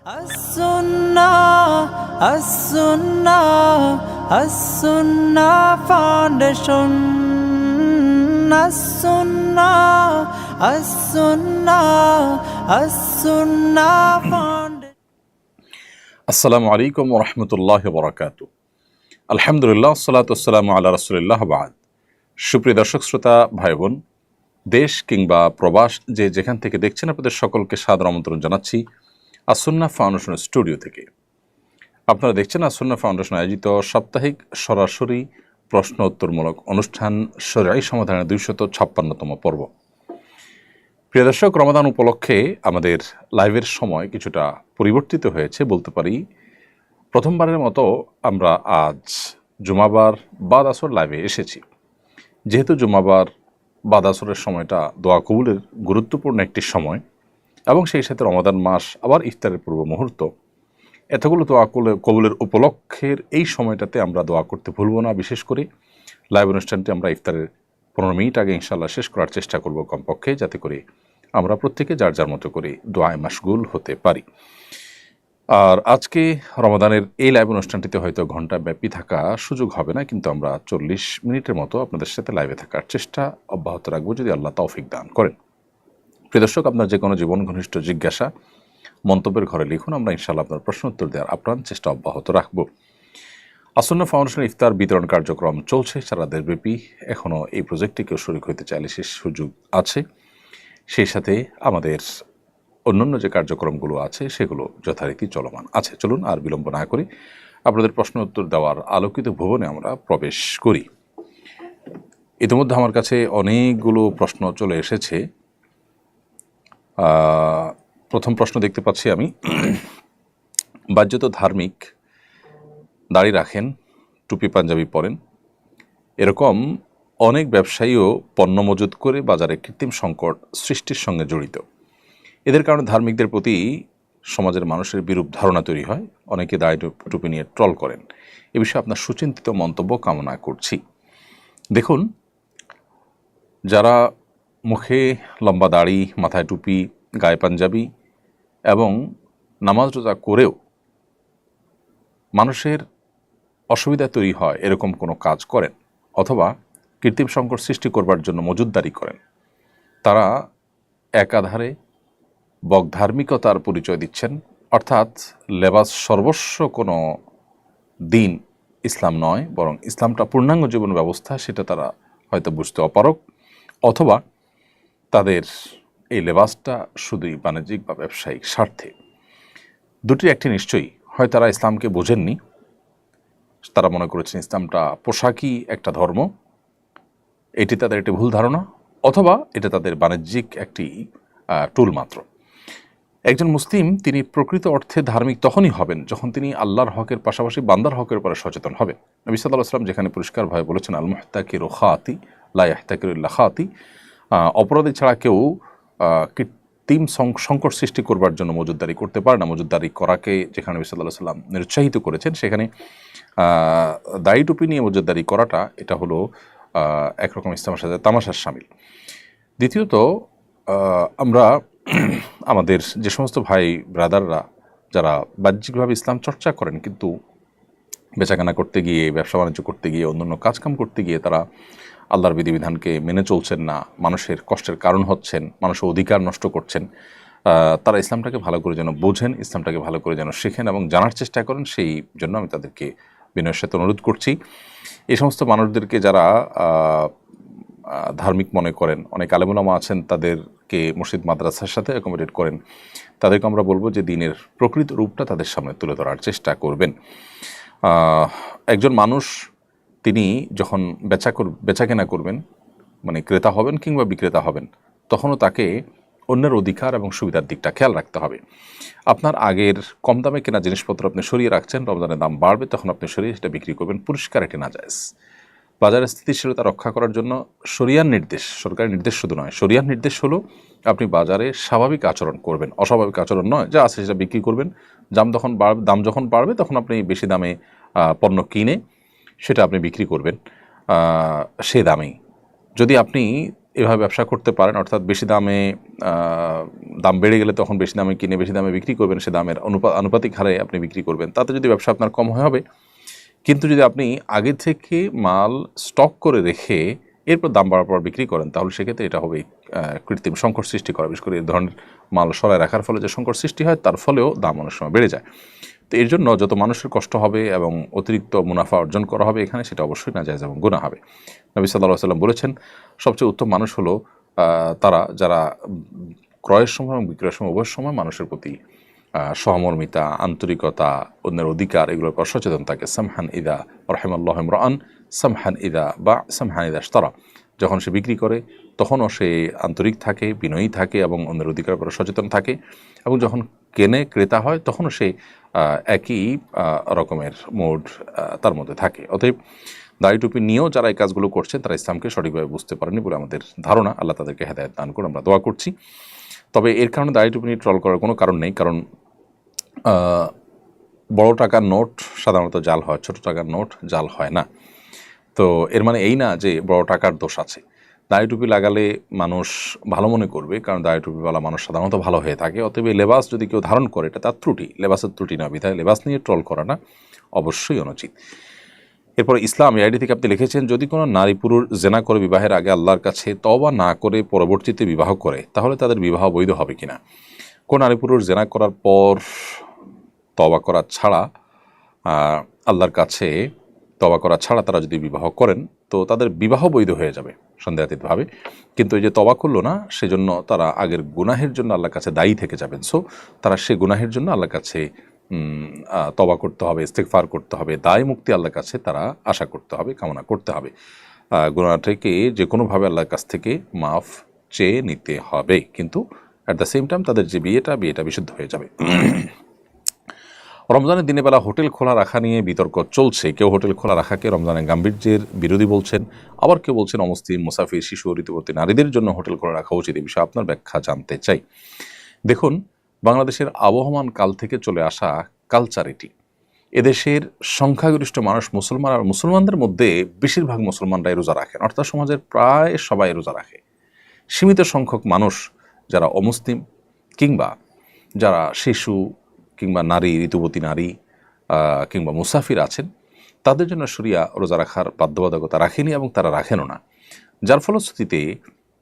As-Sunnah Foundation. As-Sunnah Foundation. আসসালামু আলাইকুম ওয়া রাহমাতুল্লাহি ওয়া বারাকাতুহু। আলহামদুলিল্লাহ, সালাতু ওয়াসসালামু আলা রাসূলিল্লাহ, বাদ। সুপ্রিয় দর্শক শ্রোতা ভাই বোন, দেশ কিংবা প্রবাস যে যেখান থেকে দেখছেন, আপনাদের সকলকে সাদর আমন্ত্রণ জানাচ্ছি আস-সুন্নাহ ফাউন্ডেশন স্টুডিও থেকে। আপনারা দেখছেন আস-সুন্নাহ ফাউন্ডেশন আয়োজিত সাপ্তাহিক সরাসরি প্রশ্ন উত্তরমূলক অনুষ্ঠান শরীআই সমাধানের 256তম পর্ব। প্রিয় দর্শক, রমাদান উপলক্ষে আমাদের লাইভের সময় কিছুটা পরিবর্তিত হয়েছে বলতে পারি। প্রথমবারের মতো আমরা আজ জুমাবার বাদ আসর লাইভে এসেছি। যেহেতু জুমাবার বাদ আসরের সময়টা দোয়া কবুলের গুরুত্বপূর্ণ একটি সময় এবং সেই সাথে রমাদান মাস আবার ইফতারের পূর্ব মুহূর্ত, এতগুলো দোয়া কবুলের উপলক্ষের এই সময়টাতে আমরা দোয়া করতে ভুলব না। বিশেষ করে লাইভ অনুষ্ঠানটি আমরা ইফতারের 15 মিনিট আগে ইনশাআল্লাহ শেষ করার চেষ্টা করব কমপক্ষে, যাতে করে আমরা প্রত্যেকে যার যার মতো করে দোয়ায় মাশগুল হতে পারি। আর আজকে রমাদানের এই লাইভ অনুষ্ঠানটিতে হয়তো ঘন্টা ব্যাপী থাকা সুযোগ হবে না, কিন্তু আমরা 40 মিনিটের মতো আপনাদের সাথে লাইভে থাকার চেষ্টা অব্যাহত রাখবো, যদি আল্লাহ তৌফিক দান করেন। প্রিয় দর্শক, আপনার যে কোনো জীবন ঘনিষ্ঠ জিজ্ঞাসা মন্তব্যের ঘরে লিখুন, আমরা ইনশাআল্লাহ আপনার প্রশ্ন উত্তর দেওয়ার আপ্রাণ চেষ্টা অব্যাহত রাখবো। আস-সুন্নাহ ফাউন্ডেশনের ইফতার বিতরণ কার্যক্রম চলছে সারা দেশব্যাপী। এখনও এই প্রজেক্টে কেউ শরীক হতে চাইলে সে সুযোগ আছে। সেই সাথে আমাদের অন্যান্য যে কার্যক্রমগুলো আছে সেগুলো যথারীতি চলমান আছে। চলুন আর বিলম্ব না করি আপনাদের প্রশ্ন উত্তর দেওয়ার আলোকিত ভুবনে আমরা প্রবেশ করি। ইতিমধ্যে আমার কাছে অনেকগুলো প্রশ্ন চলে এসেছে। প্রথম প্রশ্ন দেখতে পাচ্ছি আমি, বাহ্যত ধার্মিক, দাড়ি রাখেন, টুপি পাঞ্জাবি পরেন, এরকম অনেক ব্যবসায়ীও পণ্য মজুত করে বাজারে কৃত্রিম সংকট সৃষ্টির সঙ্গে জড়িত। এদের কারণে ধার্মিকদের প্রতি সমাজের মানুষের বিরূপ ধারণা তৈরি হয়। অনেকে দাড়ি টুপি নিয়ে ট্রল করেন। এ বিষয়ে আপনার সুচিন্তিত মন্তব্য কামনা করছি। দেখুন, যারা মুখে লম্বা দাড়ি, মাথায় টুপি, গায়ে পাঞ্জাবি এবং নামাজ রোজা করেও মানুষের অসুবিধা তৈরি হয় এরকম কোনো কাজ করেন অথবা কৃত্রিম সংকট সৃষ্টি করবার জন্য মজুতদারি করেন, তারা একাধারে বগধার্মিকতার পরিচয় দিচ্ছেন। অর্থাৎ লেবাস সর্বস্ব কোনো দিন ইসলাম নয়, বরং ইসলামটা পূর্ণাঙ্গ জীবন ব্যবস্থা, সেটা তারা হয়তো বুঝতে অপারগ, অথবা তাদের এই লেবাসটা শুধুই বাণিজ্যিক বা ব্যবসায়িক স্বার্থে। দুটির একটি নিশ্চয়ই, হয় তারা ইসলামকে বোঝেননি, তারা মনে করেছেন ইসলামটা পোশাকই একটা ধর্ম, এটি তাদের একটি ভুল ধারণা, অথবা এটা তাদের বাণিজ্যিক একটি টুল মাত্র। একজন মুসলিম তিনি প্রকৃত অর্থে ধার্মিক তখনই হবেন যখন তিনি আল্লাহর হকের পাশাপাশি বান্দার হকের উপরে সচেতন হবেন। নবী সাল্লাল্লাহু আলাইহি ওয়াসাল্লাম যেখানে পরিষ্কারভাবে বলেছেন, আল মুহতাকিরু খাতি লা ইয়াহতাকিরু ইল্লা খাতি, অপরাধী ছাড়া কেউ কৃত্রিম সংকট সৃষ্টি করবার জন্য মজুতদারি করতে পারে না। মজুতদারি করাকে যেখানে নবী সাল্লাল্লাহু আলাইহি ওয়াসাল্লাম নিরুৎসাহিত করেছেন, সেখানে দাড়ি টুপি নিয়ে মজুতদারি করাটা এটা হলো একরকম ইসলামের সাথে তামাশার শামিল। দ্বিতীয়ত, আমরা আমাদের যে সমস্ত ভাই ব্রাদাররা যারা বাহ্যিকভাবে ইসলাম চর্চা করেন, কিন্তু বেচাকেনা করতে গিয়ে, ব্যবসা বাণিজ্য করতে গিয়ে, অন্যান্য কাজকাম করতে গিয়ে তারা আল্লাহর বিধিবিধানকে মেনে চলছেন না, মানুষের কষ্টের কারণ হচ্ছেন, মানুষের অধিকার নষ্ট করছেন, তারা ইসলামটাকে ভালো করে যেন বোঝেন, ইসলামটাকে ভালো করে যেন শেখেন এবং জানার চেষ্টা করেন, সেই জন্য আমি তাদেরকে বিনয়ের সাথে অনুরোধ করছি। এই সমস্ত মানুষদেরকে যারা ধার্মিক মনে করেন, অনেক আলেম ওলামা আছেন তাদেরকে মসজিদ মাদ্রাসার সাথে অ্যাকোমোডেট করেন, তাদেরকে আমরা বলবো যে দিনের প্রকৃত রূপটা তাদের সামনে তুলে ধরার চেষ্টা করবেন। একজন মানুষ তিনি যখন বেচাকেনা করবেন, মানে ক্রেতা হবেন কিংবা বিক্রেতা হবেন, তখনও তাকে অন্যের অধিকার এবং সুবিধার দিকটা খেয়াল রাখতে হবে। আপনার আগের কম দামে কেনা জিনিসপত্র আপনি সরিয়ে রাখছেন, রমজানের দাম বাড়বে তখন আপনি সরিয়ে সেটা বিক্রি করবেন, পরিষ্কার এটি নাজায়েজ। বাজারের স্থিতিশীলতা রক্ষা করার জন্য শরিয়ার নির্দেশ, সরকারি নির্দেশ শুধু নয়, শরিয়ার নির্দেশ হলো আপনি বাজারে স্বাভাবিক আচরণ করবেন, অস্বাভাবিক আচরণ নয়। যা আছে সেটা বিক্রি করবেন, দাম যখন বাড়বে তখন আপনি বেশি দামে পণ্য কিনে সেটা আপনি বিক্রি করবেন সে দামেই। যদি আপনি এভাবে ব্যবসা করতে পারেন, অর্থাৎ বেশি দামে দাম বেড়ে গেলে তখন বেশি দামে কিনে বেশি দামে বিক্রি করবেন, সে দামের আনুপাতিক হারে আপনি বিক্রি করবেন, তাতে যদি ব্যবসা আপনার কম হবে। কিন্তু যদি আপনি আগে থেকে মাল স্টক করে রেখে এরপর দাম বাড়ার পর বিক্রি করেন, তাহলে সেক্ষেত্রে এটা হবে কৃত্রিম সংকট সৃষ্টি করা। বিশেষ করে এই ধরনের মাল সরায় রাখার ফলে যে সংকট সৃষ্টি হয়, তার ফলেও দাম অনেক সময় বেড়ে যায়। তো এর জন্য যত মানুষের কষ্ট হবে এবং অতিরিক্ত মুনাফা অর্জন করা হবে এখানে, সেটা অবশ্যই নাজায়েজ এবং গুনাহ হবে। নবী সাল্লাল্লাহু আলাইহি ওয়াসাল্লাম বলেছেন, সবচেয়ে উত্তম মানুষ হলো তারা যারা ক্রয়ের সময় এবং বিক্রয়ের সময় উভয় সময় মানুষের প্রতি সহমর্মিতা, আন্তরিকতা, অন্যের অধিকার এগুলোর উপর সচেতন থাকে। সামহান ইদা রাহিমাল্লাহু ইমরাআন সামহান ইদা বা সামহান ইদা ইশতারা, যখন সে বিক্রি করে তখনও সে আন্তরিক থাকে, বিনয়ী থাকে এবং অন্যের অধিকারের উপর সচেতন থাকে, এবং যখন ক্রেতা হয় তখনও সে একই রকমের মোড তার মধ্যে থাকে। অতএব দাড়ি টুপি নিয়েও যারা এই কাজগুলো করছে তারা ইসলামকে সঠিকভাবে বুঝতে পারেনি বলে আমাদের ধারণা। আল্লাহ তাদেরকে হেদায়েত দান করে আমরা দোয়া করছি। তবে এর কারণে দাড়ি টুপি নিয়ে ট্রল করার কোনো কারণ নেই, কারণ বড় টাকার নোট সাধারণত জাল হয়, ছোট টাকার নোট জাল হয় না। তো এর মানে এই না যে বড় টাকার দোষ আছে। দাড়ি টুপি লাগালে মানুষ ভালো মনে করবে, কারণ দাড়ি টুপিওয়ালা মানুষ সাধারণত ভালো হয়ে থাকে। অতএব লেবাস যদি কেউ ধারণ করে এটা তার ত্রুটি, লেবাসের ত্রুটি না, বিধায় লেবাস নিয়ে ট্রল করাটা অবশ্যই অনুচিত। এরপর ইসলাম আইডি থেকে আপনি লিখেছেন, যদি কোনো নারী পুরুষ জেনা করে বিবাহের আগে আল্লাহর কাছে তওবা না করে পরবর্তীতে বিবাহ করে, তাহলে তাদের বিবাহ বৈধ হবে কিনা? কোন নারী পুরুষ জেনা করার পর তওবা করা ছাড়া আল্লাহর কাছে তওবা করা ছাড়া তারা যদি বিবাহ করেন, তো তাদের বিবাহ বৈধ হয়ে যাবে সন্দেহাতীতভাবে। কিন্তু এই যে তওবা করলো না, সেজন্য তারা আগের গুনাহের জন্য আল্লাহর কাছে দায়ী থেকে যাবেন। সো তারা সে গুনাহের জন্য আল্লাহর কাছে তওবা করতে হবে, ইস্তেগফার করতে হবে, দায় মুক্তি আল্লাহর কাছে তারা আশা করতে হবে, কামনা করতে হবে। গুনাহটাকে যে কোনোভাবে আল্লাহর কাছ থেকে মাফ চেয়ে নিতে হবে, কিন্তু অ্যাট দ্য সেম টাইম তাদের যে বিয়েটা বিশুদ্ধ হয়ে যাবে। রমজানের দিনের বেলা হোটেল খোলা রাখা নিয়ে বিতর্ক চলছে। কেউ হোটেল খোলা রাখাকে রমজানের গাম্ভীর্যের বিরোধী বলছেন, আবার কেউ বলছেন অমুসলিম, মুসাফির, শিশু, ঋতুবতী নারীদের জন্য হোটেল খোলা রাখা উচিত। এই বিষয়ে আপনার ব্যাখ্যা জানতে চাই। দেখুন, বাংলাদেশের আবহমান কাল থেকে চলে আসা কালচার এটি। এদেশের সংখ্যাগরিষ্ঠ মানুষ মুসলমান, আর মুসলমানদের মধ্যে বেশিরভাগ মুসলমানরাই রোজা রাখেন, অর্থাৎ সমাজের প্রায় সবাই রোজা রাখে। সীমিত সংখ্যক মানুষ যারা অমুসলিম কিংবা যারা শিশু কিংবা নারী, ঋতুবতী নারী কিংবা মুসাফির আছেন, তাদের জন্য শরিয়া রোজা রাখার বাধ্যবাধকতা রাখেনি এবং তারা রাখেনও না। যার ফলশ্রুতিতে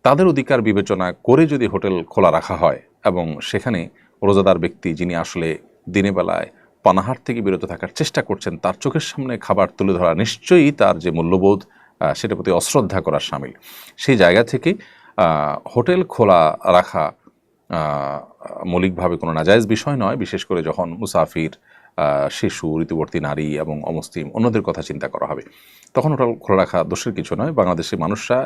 তাদের অধিকার বিবেচনা করে যদি হোটেল খোলা রাখা হয় এবং সেখানে রোজাদার ব্যক্তি যিনি আসলে দিনের বেলায় পানাহার থেকে বিরত থাকার চেষ্টা করছেন, তার চোখের সামনে খাবার তুলে ধরা নিশ্চয়ই তার যে মূল্যবোধ সেটার প্রতি অশ্রদ্ধা করার শামিল। সেই জায়গা থেকে হোটেল খোলা রাখা মৌলিকভাবে কোনো নাজায়েজ বিষয় নয়, বিশেষ করে যখন মুসাফির, শিশু, ঋতুবর্তী নারী এবং অমুসলিম অন্যদের কথা চিন্তা করা হবে, তখন হোটেল খোলা রাখা দোষের কিছু নয়। বাংলাদেশের মানুষরা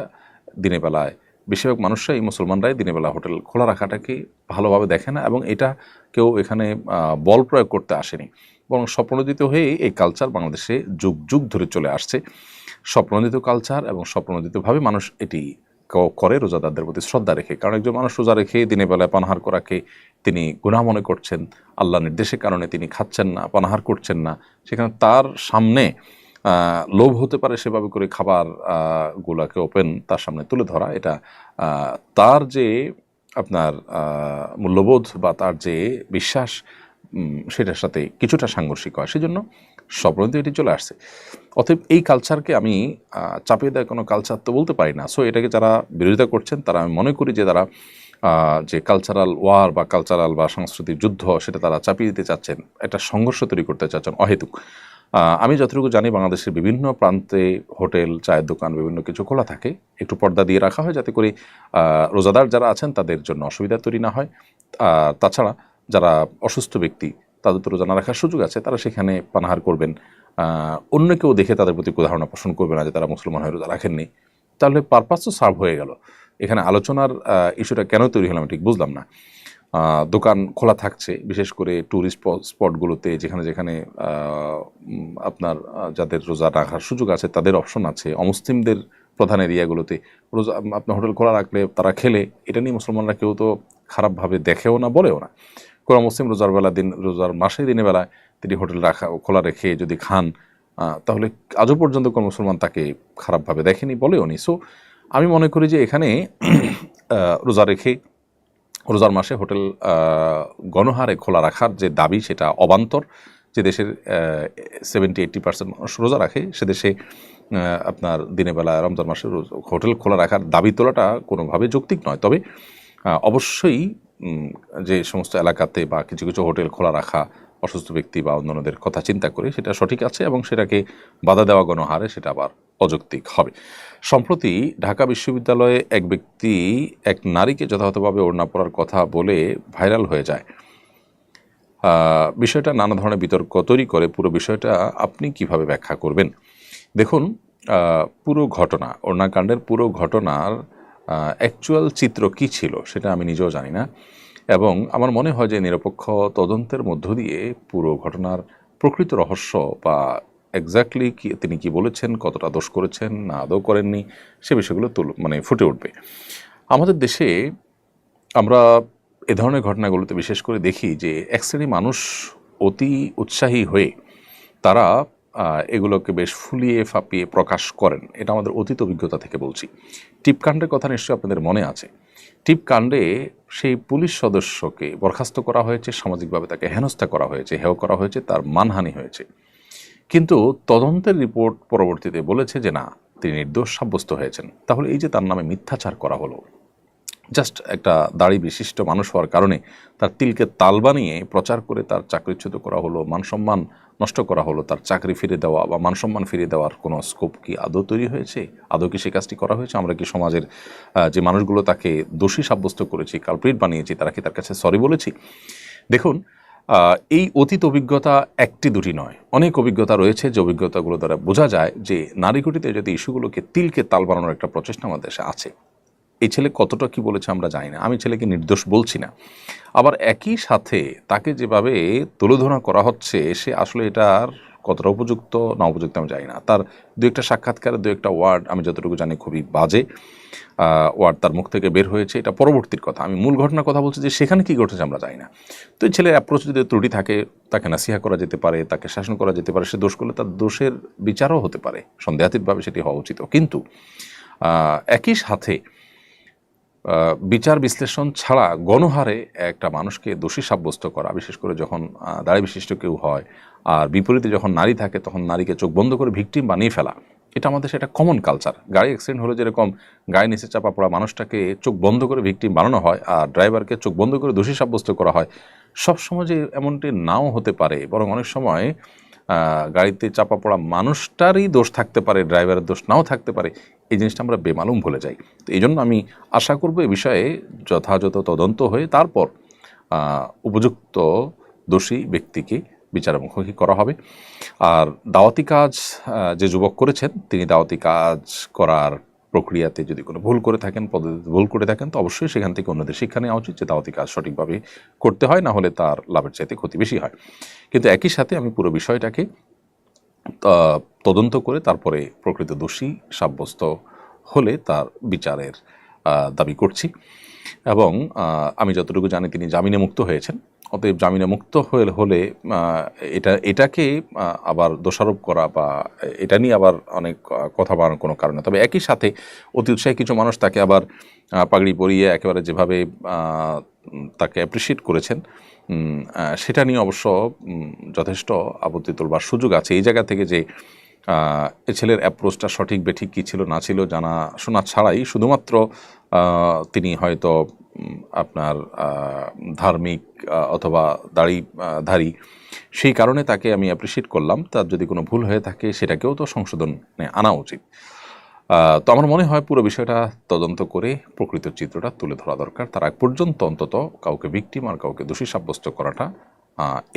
দিনের বেলায়, বেশিরভাগ মানুষরাই, মুসলমানরাই দিনের বেলা হোটেল খোলা রাখাটাকে ভালোভাবে দেখে না, এবং এটা কেউ এখানে বল প্রয়োগ করতে আসেনি, বরং স্বপ্রণোদিত হয়ে এই কালচার বাংলাদেশে যুগ যুগ ধরে চলে আসছে। স্বপ্রণোদিত কালচার এবং স্বপ্রণোদিতভাবে মানুষ এটি করে রোজাদারদের প্রতি শ্রদ্ধা রেখে। কারণ একজন মানুষ রোজা রেখে দিনের বেলায় পানাহার করাকে তিনি গুনাহ মনে করছেন, আল্লাহ নির্দেশের কারণে তিনি খাচ্ছেন না, পানাহার করছেন না, সেখানে তার সামনে লোভ হতে পারে সেভাবে করে খাবার গুলাকে ওপেন তার সামনে তুলে ধরা, এটা তার যে আপনার মূল্যবোধ বা তার যে বিশ্বাস সেটার সাথে কিছুটা সাংঘর্ষিক হয়। সেজন্য স্বপ্রণোদিত এটি চলে আসছে। অতএব এই কালচারকে আমি চাপিয়ে দেওয়া কোনো কালচার তো বলতে পারি না। সো এটাকে যারা বিরোধিতা করছেন, তারা আমি মনে করি যে তারা যে কালচারাল ওয়ার বা কালচারাল বা সাংস্কৃতিক যুদ্ধ সেটা তারা চাপিয়ে দিতে চাচ্ছেন, একটা সংঘর্ষ তৈরি করতে চাচ্ছেন অহেতুক। আমি যতটুকু জানি বাংলাদেশের বিভিন্ন প্রান্তে হোটেল, চায়ের দোকান, বিভিন্ন কিছু খোলা থাকে, একটু পর্দা দিয়ে রাখা হয় যাতে করে রোজাদার যারা আছেন তাদের জন্য অসুবিধা তৈরি না হয়। তাছাড়া যারা অসুস্থ ব্যক্তি, তাদের তো রোজা না রাখার সুযোগ আছে, তারা সেখানে পানাহার করবেন, অন্য কেউ দেখে তাদের প্রতি ধারণা পোষণ করবে না যে তারা মুসলমান হয়ে রোজা রাখেননি। তাহলে পারপাস তো সার্ভ হয়ে গেল। এখানে আলোচনার ইস্যুটা কেন তৈরি হলাম ঠিক বুঝলাম না। দোকান খোলা থাকছে, বিশেষ করে ট্যুরিস্ট স্পটগুলোতে, যেখানে যেখানে আপনার যাদের রোজা রাখার সুযোগ আছে তাদের অপশন আছে। অমুসলিমদের প্রধান এরিয়াগুলোতে রোজা আপনার হোটেল খোলা রাখলে তারা খেলে, এটা নিয়ে মুসলমানরা কেউ তো খারাপভাবে দেখেও না, বলেও না। কোনো মুসলিম রোজার মাসে দিনের বেলায় তিনি হোটেল খোলা রেখে যদি খান, তাহলে আজও পর্যন্ত কোনো মুসলমান তাকে খারাপভাবে দেখেনি, বলেও নি। সো আমি মনে করি যে এখানে রোজা রেখে রোজার মাসে হোটেল গণহারে খোলা রাখার যে দাবি সেটা অবান্তর। যে দেশের 70-80% মানুষ রোজা রাখে সে দেশে আপনার দিনের বেলা রমজান মাসে হোটেল খোলা রাখার দাবি তোলাটা কোনোভাবে যৌক্তিক নয়। তবে অবশ্যই যে সমস্ত এলাকাতে বা কিছু কিছু হোটেল খোলা রাখা অসুস্থ ব্যক্তি বা অন্যান্যদের কথা চিন্তা করে সেটা সঠিক আছে, এবং সেটাকে বাধা দেওয়া গণহারে সেটা আবার অযৌক্তিক হবে। সম্প্রতি ঢাকা বিশ্ববিদ্যালয়ে এক ব্যক্তি এক নারীকে যথাযথভাবে ওড়না পরার কথা বলে ভাইরাল হয়ে যায়। বিষয়টা নানা ধরনের বিতর্ক তৈরি করে। পুরো বিষয়টা আপনি কিভাবে ব্যাখ্যা করবেন? দেখুন, পুরো ঘটনা, ওড়নাকাণ্ডের পুরো ঘটনার অ্যাকচুয়াল চিত্র কী ছিল সেটা আমি নিজেও জানি না, এবং আমার মনে হয় যে নিরপেক্ষ তদন্তের মধ্য দিয়ে পুরো ঘটনার প্রকৃত রহস্য বা এক্স্যাক্টলি তিনি কি বলেছেন, কতটা দোষ করেছেন না আদৌ করেননি, সে বিষয়গুলো ফুটে উঠবে। আমাদের দেশে আমরা এ ধরনের ঘটনাগুলোতে বিশেষ করে দেখি যে এক শ্রেণী মানুষ অতি উৎসাহী হয়ে তারা এগুলোকে বেশ ফুলিয়ে ফাঁপিয়ে প্রকাশ করেন। এটা আমাদের অতীত অভিজ্ঞতা থেকে বলছি। টিপকাণ্ডের কথা নিশ্চয়ই আপনাদের মনে আছে। টিপকাণ্ডে সেই পুলিশ সদস্যকে বরখাস্ত করা হয়েছে, সামাজিকভাবে তাকে হেনস্থা করা হয়েছে, হেয় করা হয়েছে, তার মানহানি হয়েছে। কিন্তু তদন্তের রিপোর্ট পরবর্তীতে বলেছে যে না, তিনি নির্দোষ সাব্যস্ত হয়েছেন। তাহলে এই যে তার নামে মিথ্যাচার করা হলো, জাস্ট একটা দাড়ি বিশিষ্ট মানুষ হওয়ার কারণে তার তিলকে তাল বানিয়ে প্রচার করে তার চাকরিচ্যুত করা হলো, মানসম্মান নষ্ট করা হলো, তার চাকরি ফিরে দেওয়া বা মানসম্মান ফিরে দেওয়ার কোনো স্কোপ কি আদৌ তৈরি হয়েছে? আদৌ কি সে কাজটি করা হয়েছে? আমরা কি সমাজের যে মানুষগুলো তাকে দোষী সাব্যস্ত করেছি, কালপ্রিট বানিয়েছি, তারা কি তার কাছে সরি বলেছি? দেখুন, এই অতীত অভিজ্ঞতা একটি দুটি নয়, অনেক অভিজ্ঞতা রয়েছে যে অভিজ্ঞতাগুলো দ্বারা বোঝা যায় যে নারীঘটিত যদি ইস্যুগুলোকে তিলকে তাল বানানোর একটা প্রচেষ্টা আমাদের দেশে আছে। এই ছেলে কতটা কি বলেছে আমরা জানি না, আমি ছেলেকে নির্দোষ বলছি না। আবার একই সাথে তাকে যেভাবে তুলোধনা করা হচ্ছে সে আসলে এটার কতটা উপযুক্ত না উপযুক্ত আমি জানি না। তার দু একটা সাক্ষাৎকারের দু একটা ওয়ার্ড আমি যতটুকু জানি খুবই বাজে ওয়ার্ড তার মুখ থেকে বের হয়েছে, এটা পরবর্তীর কথা। আমি মূল ঘটনার কথা বলছি যে সেখানে কী ঘটেছে আমরা জানি না। তো এই ছেলের অ্যাপ্রোচ যদি ত্রুটি থাকে, তাকে নাসিহা করা যেতে পারে, তাকে শাসন করা যেতে পারে। সে দোষ করলে তার দোষের বিচারও হতে পারে, সন্দেহাতীতভাবে সেটি হওয়া উচিত। কিন্তু একই সাথে বিচার বিশ্লেষণ ছাড়া গণহারে একটা মানুষকে দোষী সাব্যস্ত করা, বিশেষ করে যখন দাড়ি বিশিষ্ট কেউ হয়, আর বিপরীতে যখন নারী থাকে তখন নারীকে চোখ বন্ধ করে ভিকটিম বানিয়ে ফেলা, এটা আমাদের সেটা কমন কালচার। গাড়ি অ্যাক্সিডেন্ট হলে যেরকম গায়ে নিচে চাপা পড়া মানুষটাকে চোখ বন্ধ করে ভিকটিম বানানো হয় আর ড্রাইভারকে চোখ বন্ধ করে দোষী সাব্যস্ত করা হয়, সব সময় যে এমনটি নাও হতে পারে, বরং অনেক সময় গাড়িতে চাপা পড়া মানুষটারই দোষ থাকতে পারে, ড্রাইভারের দোষ নাও থাকতে পারে। এই জিনিসটা আমরা বেমালুম ভুলে যাই। তো এই জন্য আমি আশা করব এ বিষয়ে যথাযথ তদন্ত হয়ে তারপর উপযুক্ত দোষী ব্যক্তিকে বিচারের মুখোমুখি করা হবে। আর দাওয়াতি কাজ যে যুবক করেছেন, তিনি দাওয়াতি কাজ করার প্রক্রিয়াতে যদি কোনো ভুল করে থাকেন, পদ্ধতিতে ভুল করে থাকেন, তো অবশ্যই সেখান থেকে অন্যদের শিক্ষা নেওয়া উচিত যে দাওয়াতি কাজ সঠিকভাবে করতে হয়, না হলে তার লাভের চাইতে ক্ষতি বেশি হয়। কিন্তু একই সাথে আমি পুরো বিষয়টাকে তদন্ত করে তারপরে প্রকৃত দোষী সাব্যস্ত হলে তার বিচারের দাবি করছি। এবং আমি যতটুকু জানি তিনি জামিনে মুক্ত হয়েছেন। অতএব জামিনে মুক্ত হলে এটাকে আবার দোষারোপ করা বা এটা নিয়ে আবার অনেক কথা বাড়ানোর কোনো কারণে। তবে একই সাথে অতি উৎসাহী কিছু মানুষ তাকে আবার পাগড়ি পরিয়ে একেবারে যেভাবে তাকে অ্যাপ্রিসিয়েট করেছেন, সেটা নিয়ে অবশ্য যথেষ্ট আপত্তি তোলবার সুযোগ আছে। এই জায়গা থেকে যে এ ছেলের অ্যাপ্রোচটা সঠিক বেঠিক কী ছিল না ছিল জানা শোনা ছাড়াই শুধুমাত্র তিনি হয়তো আপনার ধার্মিক অথবা দাড়িধারী, সেই কারণে তাকে আমি অ্যাপ্রিসিয়েট করলাম। তার যদি কোনো ভুল হয়ে থাকে সেটাকেও তো সংশোধনে আনা উচিত। তো আমার মনে হয় পুরো বিষয়টা তদন্ত করে প্রকৃত চিত্রটা তুলে ধরা দরকার। তার আগ পর্যন্ত অন্তত কাউকে ভিকটিম আর কাউকে দোষী সাব্যস্ত করাটা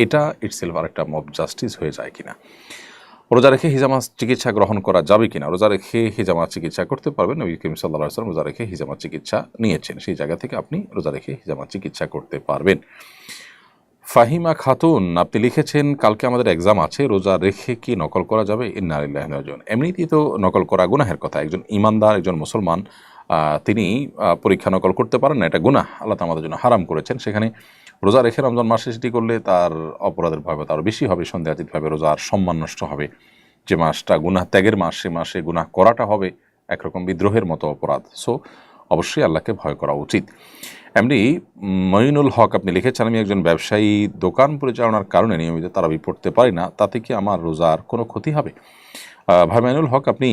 এটা ইটসেলফ আর একটা মব জাস্টিস হয়ে যায় কিনা। রোজা রেখে হিজামা চিকিৎসা গ্রহণ করা যাবে কিনা? রোজা রেখে হিজামা চিকিৎসা করতে পারবেন। নবী করিম সাল্লাল্লাহু আলাইহি ওয়াসাল্লাম রোজা রেখে হিজামা চিকিৎসা নিয়েছেন, সেই জায়গা থেকে আপনি রোজা রেখে হিজামা চিকিৎসা করতে পারবেন। ফাহিমা খাতুন আপনি লিখেছেন, কালকে আমাদের এক্সাম আছে, রোজা রেখে কি নকল করা যাবে? ইন্না লিল্লাহি ওয়া ইন্না ইলাইহি রাজিউন। এমনিতেই তো নকল করা গুনাহের কথা। একজন ইমানদার, একজন মুসলমান তিনি পরীক্ষা নকল করতে পারেন না, এটা গুনাহ, আল্লাহ তাআলা আমাদের জন্য হারাম করেছেন। সেখানে রোজা রেখে রমজান মাসে সেটি করলে তার অপরাধের ভয়ভীতি আরও বেশি হবে, সন্দেহাতীতভাবে রোজার সম্মান নষ্ট হবে। যে মাসটা গুনাহ ত্যাগের মাস, সে মাসে গুনাহ করাটা হবে একরকম বিদ্রোহের মতো অপরাধ। সো অবশ্যই আল্লাহকে ভয় করা উচিত। এমনি মঈনুল হক আপনি লিখেছেন, আমি একজন ব্যবসায়ী, দোকান পরিচালনার কারণে নিয়মিত তারাবি পড়তে পারি না, তাতে কি আমার রোজার কোনো ক্ষতি হবে? ভাই মঈনুল হক, আপনি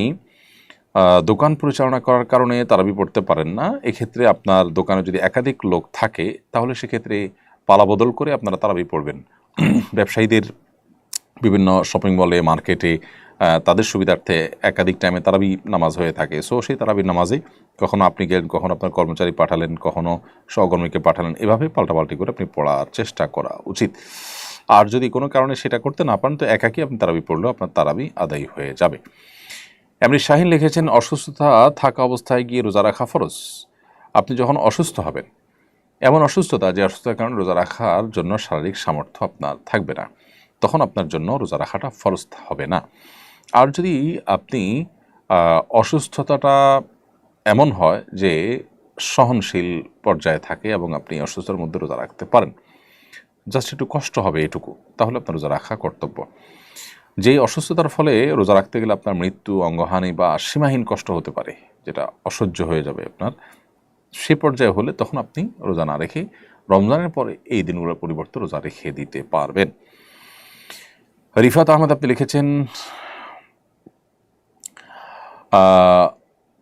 দোকান পরিচালনা করার কারণে তারাবি পড়তে পারেন না, এক্ষেত্রে আপনার দোকানে যদি একাধিক লোক থাকে তাহলে সেক্ষেত্রে পালাবদল করে আপনারা তারাবি পড়বেন। ব্যবসায়ীদের বিভিন্ন শপিং মলে, মার্কেটে তাদের সুবিধার্থে একাধিক টাইমে তারাবি নামাজ হয়ে থাকে। সো সেই তারাবির নামাজে কখনো আপনি গেলেন, কখনো আপনার কর্মচারী পাঠালেন, কখনো সহকর্মীকে পাঠালেন, এভাবে পাল্টাপাল্টি করে আপনি পড়ার চেষ্টা করা উচিত। আর যদি কোনো কারণে সেটা করতে না পারেন তো একাকী আপনি তারাবি পড়লেও আপনার তারাবি আদায় হয়ে যাবে। এমনি শাহিন লিখেছেন, অসুস্থতা থাকা অবস্থায় গিয়ে রোজা রাখা ফরজ। আপনি যখন অসুস্থ হবেন, এমন অসুস্থতা যে অসুস্থতার কারণে রোজা রাখার জন্য শারীরিক সামর্থ্য আপনার থাকবে না, তখন আপনার জন্য রোজা রাখাটা ফরজ হবে না। আর যদি আপনি অসুস্থতাটা এমন হয় যে সহনশীল পর্যায়ে থাকে এবং আপনি অসুস্থতার মধ্যে রোজা রাখতে পারেন, জাস্ট একটু কষ্ট হবে এটুকু, তাহলে আপনার রোজা রাখা কর্তব্য। যেই অসুস্থতার ফলে রোজা রাখতে গেলে আপনার মৃত্যু, অঙ্গহানি বা সীমাহীন কষ্ট হতে পারে, যেটা অসহ্য হয়ে যাবে আপনার, সে পর্যায়ে হলে তখন আপনি রোজা না রেখে রমজানের পরে এই দিনগুলোর পরিবর্তে রোজা রেখে দিতে পারবেন। রিফাত আহমেদ আপনি লিখেছেন,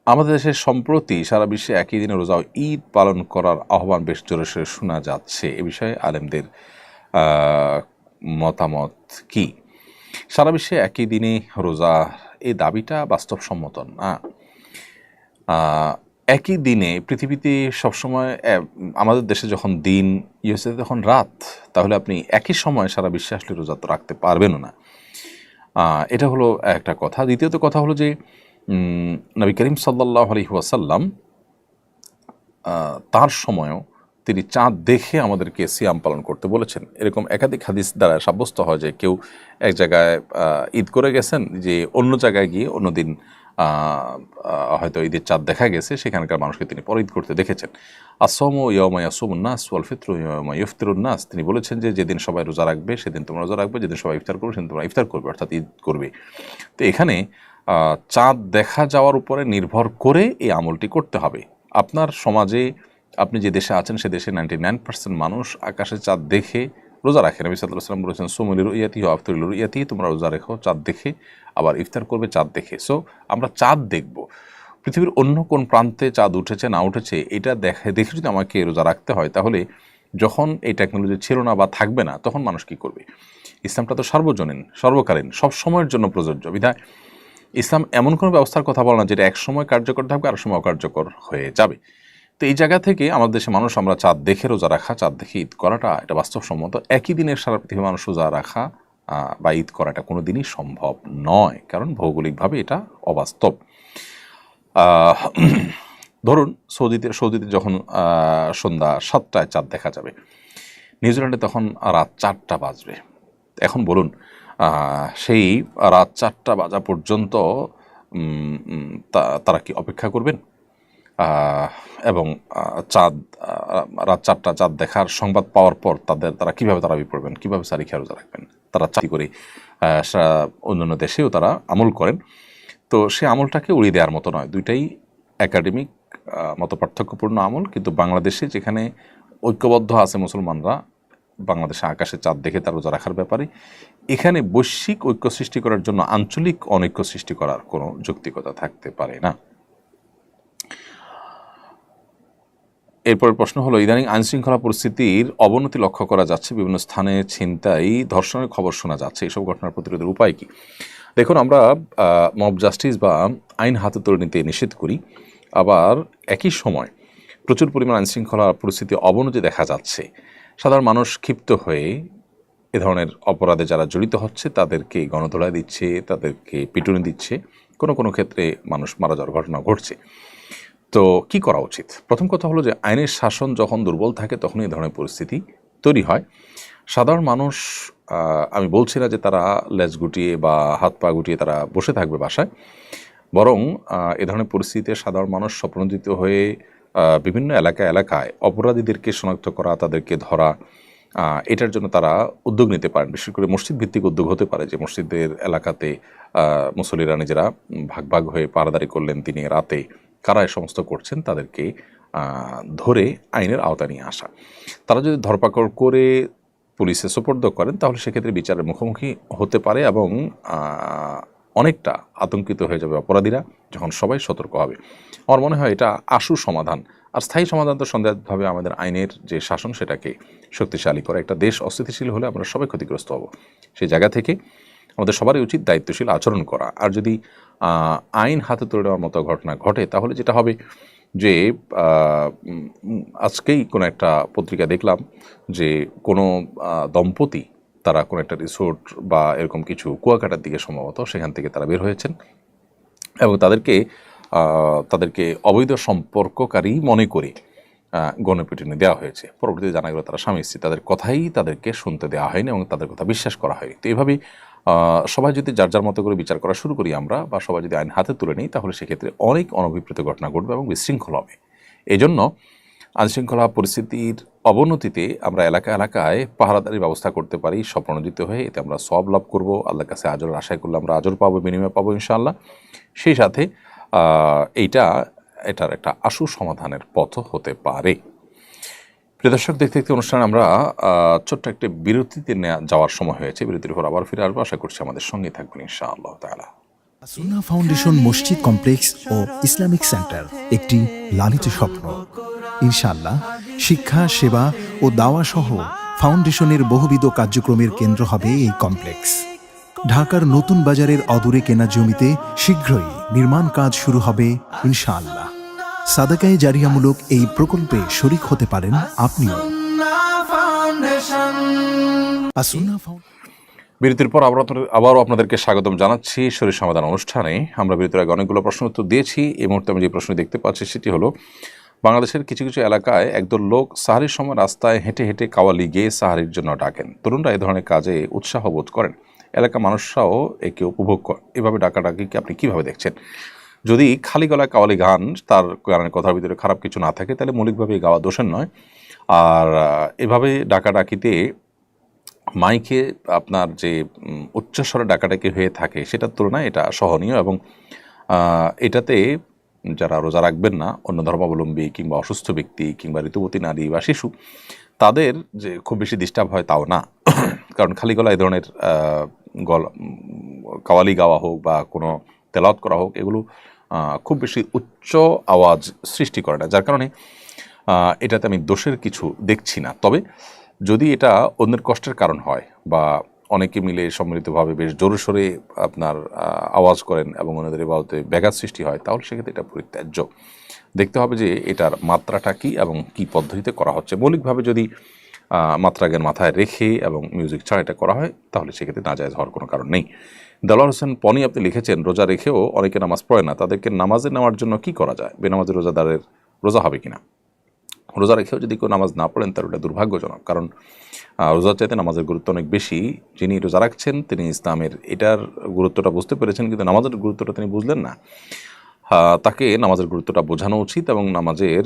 আমাদের দেশে সম্প্রতি সারা বিশ্বে একই দিনে রোজা ঈদ পালন করার আহ্বান বেশ জোরে সোরে শোনা যাচ্ছে, এ বিষয়ে আলেমদের মতামত কি? সারা বিশ্বে একই দিনে রোজা, এই দাবিটা বাস্তবসম্মত না। একই দিনে পৃথিবীতে সবসময় আমাদের দেশে যখন দিন, ইউএসএতে তখন রাত, তাহলে আপনি একই সময় সারা বিশ্বে আসলে রোজা তো রাখতে পারবেনও না। এটা হলো একটা কথা। দ্বিতীয়ত কথা হলো যে নবী করিম সাল্লাল্লাহু আলাইহি ওয়াসাল্লাম তার সময়ও তিনি চাঁদ দেখে আমাদেরকে সিয়াম পালন করতে বলেছেন। এরকম একাধিক হাদিস দ্বারা সাব্যস্ত হয় যে কেউ এক জায়গায় ঈদ করে গেছেন, যে অন্য জায়গায় গিয়ে অন্যদিন হয়তো ঈদের চাঁদ দেখা গেছে, সেখানকার মানুষকে তিনি পরে ঈদ করতে দেখেছেন। আসসামু ইয়াওমা ইয়াসুমুন নাস ওয়াল ফিতরু ইয়াওমা ইফতিরুন নাস, তিনি বলেছেন যে যেদিন সবাই রোজা রাখবে সেদিন তোমরা রোজা রাখবে, যেদিন সবাই ইফতার করবে সেদিন তোমরা ইফতার করবে, অর্থাৎ ঈদ করবে। তো এখানে চাঁদ দেখা যাওয়ার উপরে নির্ভর করে এই আমলটি করতে হবে। আপনার সমাজে, আপনি যে দেশে আছেন সে দেশে 99% মানুষ আকাশে চাঁদ দেখে রোজা রাখে। নবী সাল্লাল্লাহু আলাইহি ওয়াসাল্লাম বলেছেন, সুমুলির রুইয়াতি ওয়া আফতিরুল রুইয়াতি, তোমরা রোজা রেখো চাঁদ দেখে, আবার ইফতার করবে চাঁদ দেখে। সো আমরা চাঁদ দেখব, পৃথিবীর অন্য কোন প্রান্তে চাঁদ উঠেছে না উঠেছে এটা দেখে যদি আমাকে রোজা রাখতে হয়, তাহলে যখন এই টেকনোলজি ছিল না বা থাকবে না, তখন মানুষ কী করবে? ইসলামটা তো সার্বজনীন, সর্বকালীন, সব সময়ের জন্য প্রযোজ্য। বিধায় ইসলাম এমন কোনো ব্যবস্থার কথা বলে না যেটা এক সময় কার্যকর থাকবে আর সময় অকার্যকর হয়ে যাবে। তো এই জায়গা থেকে আমাদের দেশে মানুষ, আমরা চাঁদ দেখে রোজা রাখা, চাঁদ দেখে ঈদ করাটা এটা বাস্তবসম্মত। একই দিনের সারা পৃথিবীর মানুষ রোজা রাখা বা ঈদ করাটা কোনো দিনই সম্ভব নয়, কারণ ভৌগোলিকভাবে এটা অবাস্তব। ধরুন সৌদিতে যখন সন্ধ্যা 7টায় চাঁদ দেখা যাবে, নিউজিল্যান্ডে তখন রাত 4টা বাজবে। এখন বলুন, সেই রাত 4টা বাজা পর্যন্ত তারা কি অপেক্ষা করবেন? এবং চাঁদ রাত 4টা চাঁদ দেখার সংবাদ পাওয়ার পর তারা কীভাবে তারাবি পড়বেন, কীভাবে সারিখা রোজা রাখবেন? তারা চাকরি করে অন্যান্য দেশেও তারা আমল করেন। তো সে আমলটাকে উড়িয়ে দেওয়ার মতো নয়, দুইটাই একাডেমিক মত পার্থক্যপূর্ণ আমল। কিন্তু বাংলাদেশে যেখানে ঐক্যবদ্ধ আছে মুসলমানরা বাংলাদেশে আকাশে চাঁদ দেখে তার রোজা রাখার ব্যাপারে, এখানে বৈশ্বিক ঐক্য সৃষ্টি করার জন্য আঞ্চলিক অনৈক্য সৃষ্টি করার কোনো যৌক্তিকতা থাকতে পারে না। এরপরের প্রশ্ন হলো, ইদানিং আইনশৃঙ্খলা পরিস্থিতির অবনতি লক্ষ্য করা যাচ্ছে, বিভিন্ন স্থানে ছিনতাই, ধর্ষণের খবর শোনা যাচ্ছে, এইসব ঘটনার প্রতিরোধের উপায় কি? দেখুন, আমরা মব জাস্টিস বা আইন হাতে তুলে নিতে নিষেধ করি, আবার একই সময় প্রচুর পরিমাণ আইনশৃঙ্খলা পরিস্থিতি অবনতি দেখা যাচ্ছে। সাধারণ মানুষ ক্ষিপ্ত হয়ে এ ধরনের অপরাধে যারা জড়িত হচ্ছে তাদেরকে গণধোলাই দিচ্ছে, তাদেরকে পিটুনি দিচ্ছে, কোনো কোনো ক্ষেত্রে মানুষ মারা যাওয়ার ঘটনা ঘটছে। তো কি করা উচিত? প্রথম কথা হলো যে আইনের শাসন যখন দুর্বল থাকে তখন এই ধরনের পরিস্থিতি তৈরি হয়। সাধারণ মানুষ, আমি বলছি না যে তারা লেজ গুটিয়ে বা হাত পা গুটিয়ে তারা বসে থাকবে বাসায়, বরং এ ধরনের পরিস্থিতিতে সাধারণ মানুষ স্বপ্নদিত হয়ে বিভিন্ন এলাকায় অপরাধীদেরকে শনাক্ত করা, তাদেরকে ধরা, এটার জন্য তারা উদ্যোগ নিতে পারেন। বিশেষ করে মসজিদ ভিত্তিক উদ্যোগ হতে পারে, যে মসজিদের এলাকাতে মুসল্লিরা নিজেরা ভাগ ভাগ হয়ে পাহারাদারি করলেন দিনে রাতে, কারা এ সমস্ত করছেন তাদেরকে ধরে আইনের আওতা নিয়ে আসা। তারা যদি ধরপাকড় করে পুলিশে সোপর্দ করেন তাহলে সেক্ষেত্রে বিচারের মুখোমুখি হতে পারে এবং অনেকটা আতঙ্কিত হয়ে যাবে অপরাধীরা যখন সবাই সতর্ক হবে। আমার মনে হয় এটা আশু সমাধান। আর স্থায়ী সমাধান তো সন্দেহভাবে আমাদের আইনের যে শাসন সেটাকে শক্তিশালী করে। একটা দেশ অস্থিতিশীল হলে আমরা সবাই ক্ষতিগ্রস্ত হব। সেই জায়গা থেকে আমাদের সবারই উচিত দায়িত্বশীল আচরণ করা। আর যদি আইন হাতে তুলে নেওয়ার মতো ঘটনা ঘটে তাহলে যেটা হবে যে আজকেই কোনো একটা পত্রিকা দেখলাম যে কোনো দম্পতি তারা কোনো একটা রিসোর্ট বা এরকম কিছু কুয়াকাটার দিকে সম্ভবত সেখান থেকে তারা বের হয়েছেন এবং তাদেরকে অবৈধ সম্পর্ককারী মনে করে গণপিটুনি দেওয়া হয়েছে। পরবর্তীতে জানা গেল তারা স্বামী স্ত্রী, তাদের কথাই তাদেরকে শুনতে দেওয়া হয়নি এবং তাদের কথা বিশ্বাস করা হয়নি। তো এইভাবেই সবাই যদি যার যার মতো করে বিচার করা শুরু করি আমরা, বা সবাই যদি আইন হাতে তুলে নিই, তাহলে সেক্ষেত্রে অনেক অনভিপ্রেত ঘটনা ঘটবে এবং বিশৃঙ্খল হবে। এই জন্য আইনশৃঙ্খলা পরিস্থিতির অবনতিতে আমরা এলাকায় পাহারাদারির ব্যবস্থা করতে পারি স্বপ্রণোদিত হয়ে। এতে আমরা সওয়াব লাভ করবো, আল্লাহর কাছে আজরের আশায় করলে আমরা আজর পাবো, বিনিময় পাবো ইনশাআল্লাহ। সেই সাথে এটার একটা আশু সমাধানের পথ হতে পারে। প্রিয় দর্শক, দেখতে দেখতে অনুষ্ঠানে আমরা ছোট্ট একটা বিরতিতে যাওয়ার সময় হয়েছে। বিরতির পর আবার ফিরে আসবো, আশা করছি আমাদের সঙ্গে থাকবেন ইনশাআল্লাহ তাআলা। সুন্নাহ ফাউন্ডেশন মসজিদ কমপ্লেক্স ও ইসলামিক সেন্টার একটি লালিত স্বপ্ন। ইনশাআল্লাহ শিক্ষা, সেবা ও দাওয়া সহ ফাউন্ডেশনের বহুবিধ কার্যক্রমের কেন্দ্র হবে এই কমপ্লেক্স। ঢাকার নতুন বাজারের অদূরে কেনা জমিতে শীঘ্রই নির্মাণ কাজ শুরু হবে ইনশাআল্লাহ। সাদাকায়ে জারিয়ামূলক এই প্রকল্পে শরীক হতে পারেন আপনিও। বিরতির পর আবারও আপনাদেরকে স্বাগতম জানাচ্ছি শরীর সমাধান অনুষ্ঠানে। আমরা বিরতির আগে অনেকগুলো প্রশ্ন উত্তর দিয়েছি। এই মুহূর্তে আমি যে প্রশ্ন দেখতে পাচ্ছি সেটি হলো, বাংলাদেশের কিছু কিছু এলাকায় একদল লোক সাহারির সময় রাস্তায় হেঁটে হেঁটে কাওয়ালি গেয়ে সাহারির জন্য ডাকেন। তরুণরা এই ধরনের কাজে উৎসাহ বোধ করেন, এলাকার মানুষরাও একে উপভোগ করেন। এভাবে ডাকাডাকিকে আপনি কীভাবে দেখছেন? যদি খালি গলায় কাওয়ালি গান, তার গানের কথার ভিতরে খারাপ কিছু না থাকে, তাহলে মৌলিকভাবে গাওয়া দোষের নয়। আর এভাবে ডাকাডাকিতে মাইকে আপনার যে উচ্চস্বরে ডাকাডাকি হয়ে থাকে সেটার তুলনায় এটা সহনীয় এবং এটাতে যারা রোজা রাখবেন না, অন্য ধর্মাবলম্বী কিংবা অসুস্থ ব্যক্তি কিংবা ঋতুবতী নারী বা শিশু, তাদের যে খুব বেশি ডিস্টার্ব হয় তাও না। কারণ খালি গলা এই ধরনের কাওয়ালি গাওয়া হোক বা কোনো তেলাওয়াত করা হোক, এগুলো খুব বেশি উচ্চ আওয়াজ সৃষ্টি করে না, যার কারণে এটাতে আমি দোষের কিছু দেখছি না। তবে যদি এটা অন্যের কষ্টের কারণ হয় বা অনেকে মিলে সম্মিলিতভাবে বেশ জোরসোরে আপনার আওয়াজ করেন এবং ওনাদের ইবাদতে ব্যাঘাত সৃষ্টি হয়, তাহলে সেক্ষেত্রে এটা পরিত্যাজ্য। দেখতে হবে যে এটার মাত্রাটা কী এবং কী পদ্ধতিতে করা হচ্ছে। মৌলিকভাবে যদি মাত্রাজ্ঞান মাথায় রেখে এবং মিউজিক ছাড়া এটা করা হয়, তাহলে সেক্ষেত্রে নাজায়েজ হওয়ার কোনো কারণ নেই। দেলোয়ার হোসেন পনি আপনি লিখেছেন, রোজা রেখেও অনেকে নামাজ পড়ে না, তাদেরকে নামাজে নেওয়ার জন্য কি করা যায়? বেনামাজি রোজাদারের রোজা হবে কিনা? রোজা রেখেও যদি কেউ নামাজ না পড়েন তার ওটা দুর্ভাগ্যজনক, কারণ রোজার চাইতে নামাজের গুরুত্ব অনেক বেশি। যিনি রোজা রাখছেন তিনি ইসলামের এটার গুরুত্বটা বুঝতে পেরেছেন, কিন্তু নামাজের গুরুত্বটা তিনি বুঝলেন না। তাকে নামাজের গুরুত্বটা বোঝানো উচিত এবং নামাজের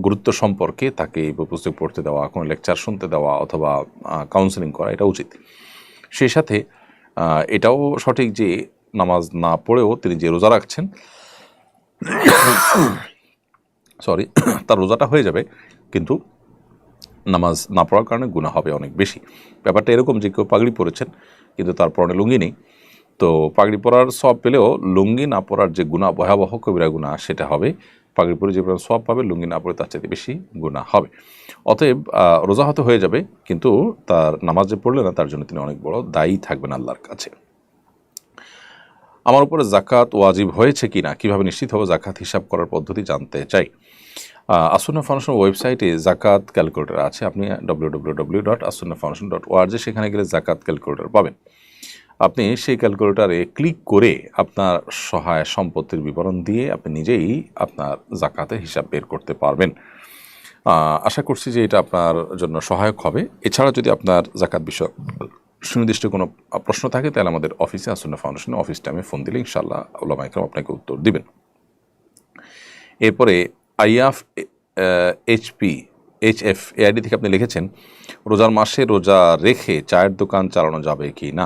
গুরুত্ব সম্পর্কে তাকে পুস্তক পড়তে দেওয়া, কোনো লেকচার শুনতে দেওয়া অথবা কাউন্সেলিং করা, এটা উচিত। সেই সাথে এটাও সঠিক যে নামাজ না পড়েও তিনি যে রোজা রাখছেন তার রোজাটা হয়ে যাবে, কিন্তু নামাজ না পড়ার কারণে গুনাহ হবে অনেক বেশি। ব্যাপারটা এরকম যে কেউ পাগড়ি পরেছেন কিন্তু তার পরনে লুঙ্গি নেই, তো পাগড়ি পরার সওয়াব পেলেও লুঙ্গি না পরার যে গুনাহ, ভয়াবহ কবিরা গুনাহ, সেটা হবে। পাগড়ি পরে যে সওয়াব পাবে, লুঙ্গি না পরে তার চাইতে বেশি গুনাহ হবে। অতএব রোজা হয়তো হয়ে যাবে, কিন্তু তার নামাজ যে পড়লে না, তার জন্য তিনি অনেক বড় দায়ী থাকবেন আল্লাহর কাছে। আমার উপরে জাকাত ওয়াজিব হয়েছে কিনা, কিভাবে নিশ্চিত হবো? জাকাত হিসাব করার পদ্ধতি জানতে চাই। আসুন্নাহ ফাউন্ডেশন ওয়েবসাইটে জাকাত ক্যালকুলেটর আছে, আপনি www.asunnahfoundation.org সেখানে গেলে জাকাত ক্যালকুলেটর পাবেন। আপনি সেই ক্যালকুলেটরে ক্লিক করে আপনার সহায় সম্পত্তির বিবরণ দিয়ে আপনি নিজেই আপনার জাকাতের হিসাব বের করতে পারবেন। আশা করছি যে এটা আপনার জন্য সহায়ক হবে। এছাড়া যদি আপনার জাকাত বিষয় সুনির্দিষ্ট কোনো প্রশ্ন থাকে, তাহলে আমাদের অফিসে, আসুন্নাহ ফাউন্ডেশনের অফিস টাইমে ফোন দিলে ইনশাআল্লাহ উলামা ইকরাম আপনাকে উত্তর দিবেন। এরপরে আইএফ এইচপি HF এই আইডি থেকে আপনি লিখেছেন রোজার মাসে রোজা রেখে চায়ের দোকান চালানো যাবে কি না।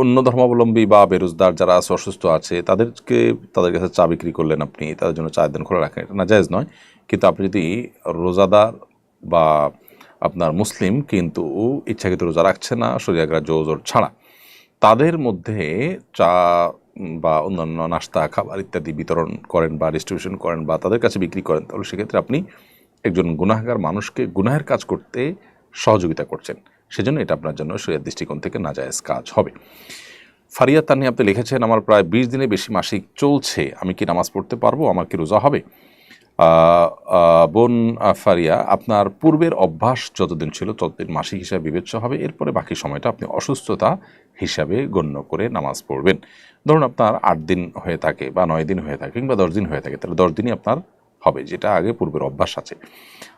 অন্য ধর্মাবলম্বী বা বেরোজগার যারা আছে, অসুস্থ আছে, তাদের কাছে চা বিক্রি করলেন, আপনি তাদের জন্য চায়ের দোকান খোলা রাখেন, এটা নাজায়েজ নয়। কিন্তু আপনি যদি রোজাদার বা আপনার মুসলিম কিন্তু ইচ্ছাকৃত রোজা রাখছে না শরীয়গ্রাহ্য ওজর ছাড়া, তাদের মধ্যে চা বা অন্যান্য নাস্তা খাবার ইত্যাদি বিতরণ করেন বা ডিস্ট্রিবিউশন করেন বা তাদের কাছে বিক্রি করেন, তাহলে সেক্ষেত্রে আপনি একজন গুনাহগার মানুষকে গুনাহের কাজ করতে সহযোগিতা করছেন। সেজন্য এটা আপনার জন্য শরীয়ত দৃষ্টিকোণ থেকে নাজায়েজ কাজ হবে। ফারিয়া তানি আপনি লিখেছেন আমার প্রায় 20 দিনে বেশি মাসিক চলছে, আমি কি নামাজ পড়তে পারবো, আমার কি রোজা হবে? বোন ফারিয়া, আপনার পূর্বের অভ্যাস যতদিন ছিল ততদিন মাসিক হিসাবে বিবেচ্য হবে, এরপরে বাকি সময়টা আপনি অসুস্থতা হিসাবে গণ্য করে নামাজ পড়বেন। ধরুন আপনার 8 দিন হয়ে থাকে বা 9 দিন হয়ে থাকে কিংবা 10 দিন হয়ে থাকে, তাহলে 10 দিনই আপনার হবে, যেটা আগে পূর্বের অভ্যাস আছে।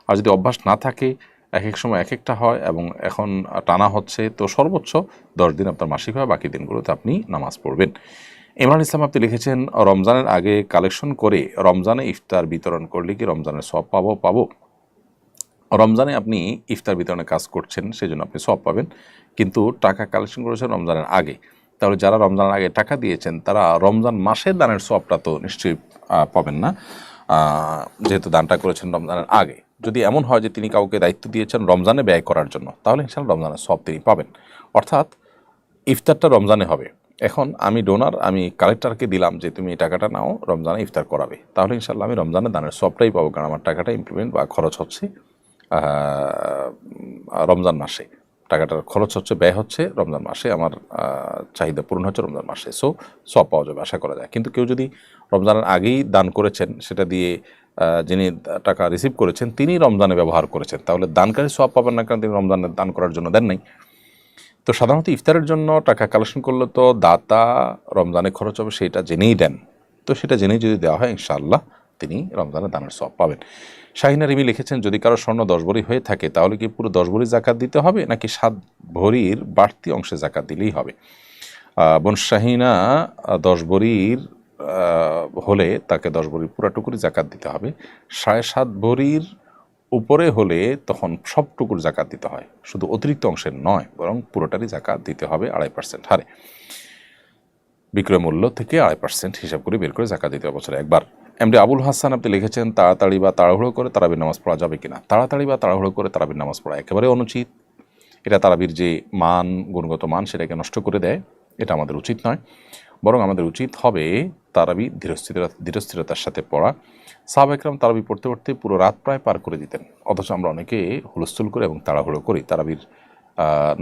আর যদি অভ্যাস না থাকে, এক এক সময় এক একটা হয় এবং এখন টানা হচ্ছে, তো সর্বোচ্চ 10 দিন আপনার মাসিক হয়, বাকি দিনগুলোতে আপনি নামাজ পড়বেন। ইমরান ইসলাম আপনি লিখেছেন রমজানের আগে কালেকশন করে রমজানে ইফতার বিতরণ করলে কি রমজানের সওয়াব পাবো? রমজানে আপনি ইফতার বিতরণের কাজ করছেন, সেজন্য আপনি সওয়াব পাবেন, কিন্তু টাকা কালেকশন করেছেন রমজানের আগে, তাহলে যারা রমজানের আগে টাকা দিয়েছেন তারা রমজান মাসের দানের সওয়াবটা তো নিশ্চয়ই পাবেন না, যেহেতু দানটা করেছেন রমজানের আগে। যদি এমন হয় যে তিনি কাউকে দায়িত্ব দিয়েছেন রমজানে ব্যয় করার জন্য, তাহলে ইনশাআল্লাহ রমজানের সওয়াব তিনি পাবেন। অর্থাৎ ইফতারটা রমজানে হবে, এখন আমি ডোনার, আমি কালেক্টরকে দিলাম যে তুমি এই টাকাটা নাও, রমজানে ইফতার করাবে, তাহলে ইনশাআল্লাহ আমি রমজানে দানের সবটাই পাবো, কারণ আমার টাকাটা ইমপ্লিমেন্ট বা খরচ হচ্ছে রমজান মাসে, টাকাটার খরচ হচ্ছে, ব্যয় হচ্ছে রমজান মাসে, আমার চাহিদা পূরণ হচ্ছে রমজান মাসে, সব পাওয়া যাবে আশা করা যায়। কিন্তু কেউ যদি রমজানের আগেই দান করেছেন, সেটা দিয়ে যিনি টাকা রিসিভ করেছেন তিনি রমজানে ব্যবহার করেছেন, তাহলে দানকারী সব পাবেন না, কারণ তিনি রমজানে দান করার জন্য দেন নাই। তো সাধারণত ইফতারের জন্য টাকা কালেকশন করলে তো দাতা রমজানে খরচ হবে সেটা জেনেই দেন, তো সেটা জেনেই যদি দেওয়া হয় ইনশাআল্লাহ তিনি রমজানে দানের সওয়াব পাবেন। শাহিনা রিমি লিখেছেন যদি কারো স্বর্ণ 10 ভরি হয়ে থাকে তাহলে কি পুরো 10 ভরি জাকাত দিতে হবে নাকি 7 ভরির বাড়তি অংশে জাকাত দিলেই হবে? বোন শাহিনা, 10 ভরির হলে তাকে 10 ভরির পুরাটুকুরি জাকাত দিতে হবে, 7.5 ভরির উপরে হলে তখন সবটুকুর জাকাত দিতে হয়, শুধু অতিরিক্ত অংশের নয়, বরং পুরোটারই জাকাত দিতে হবে 2.5% হারে, বিক্রয় মূল্য থেকে 2.5% হিসাব করে বের করে জাকাত দিতে হবে বছরে একবার। এমডি আবুল হাসান আপনি লিখেছেন তাড়াতাড়ি বা তাড়াহুড়ো করে তারাবির নামাজ পড়া যাবে কিনা? তাড়াতাড়ি বা তাড়াহুড়ো করে তারাবির নামাজ পড়া একেবারে অনুচিত, এটা তারাবির যে মান, গুণগত মান, সেটাকে নষ্ট করে দেয়, এটা আমাদের উচিত নয়। বরং আমাদের উচিত হবে তারাবি ধীরস্থিরতার সাথে পড়া। সাহাবা একরাম তারাবি পড়তে পড়তে পুরো রাত প্রায় পার করে দিতেন, অথচ আমরা অনেকে হুলস্থুল করে এবং তাড়াহুড়ো করি। তারাবির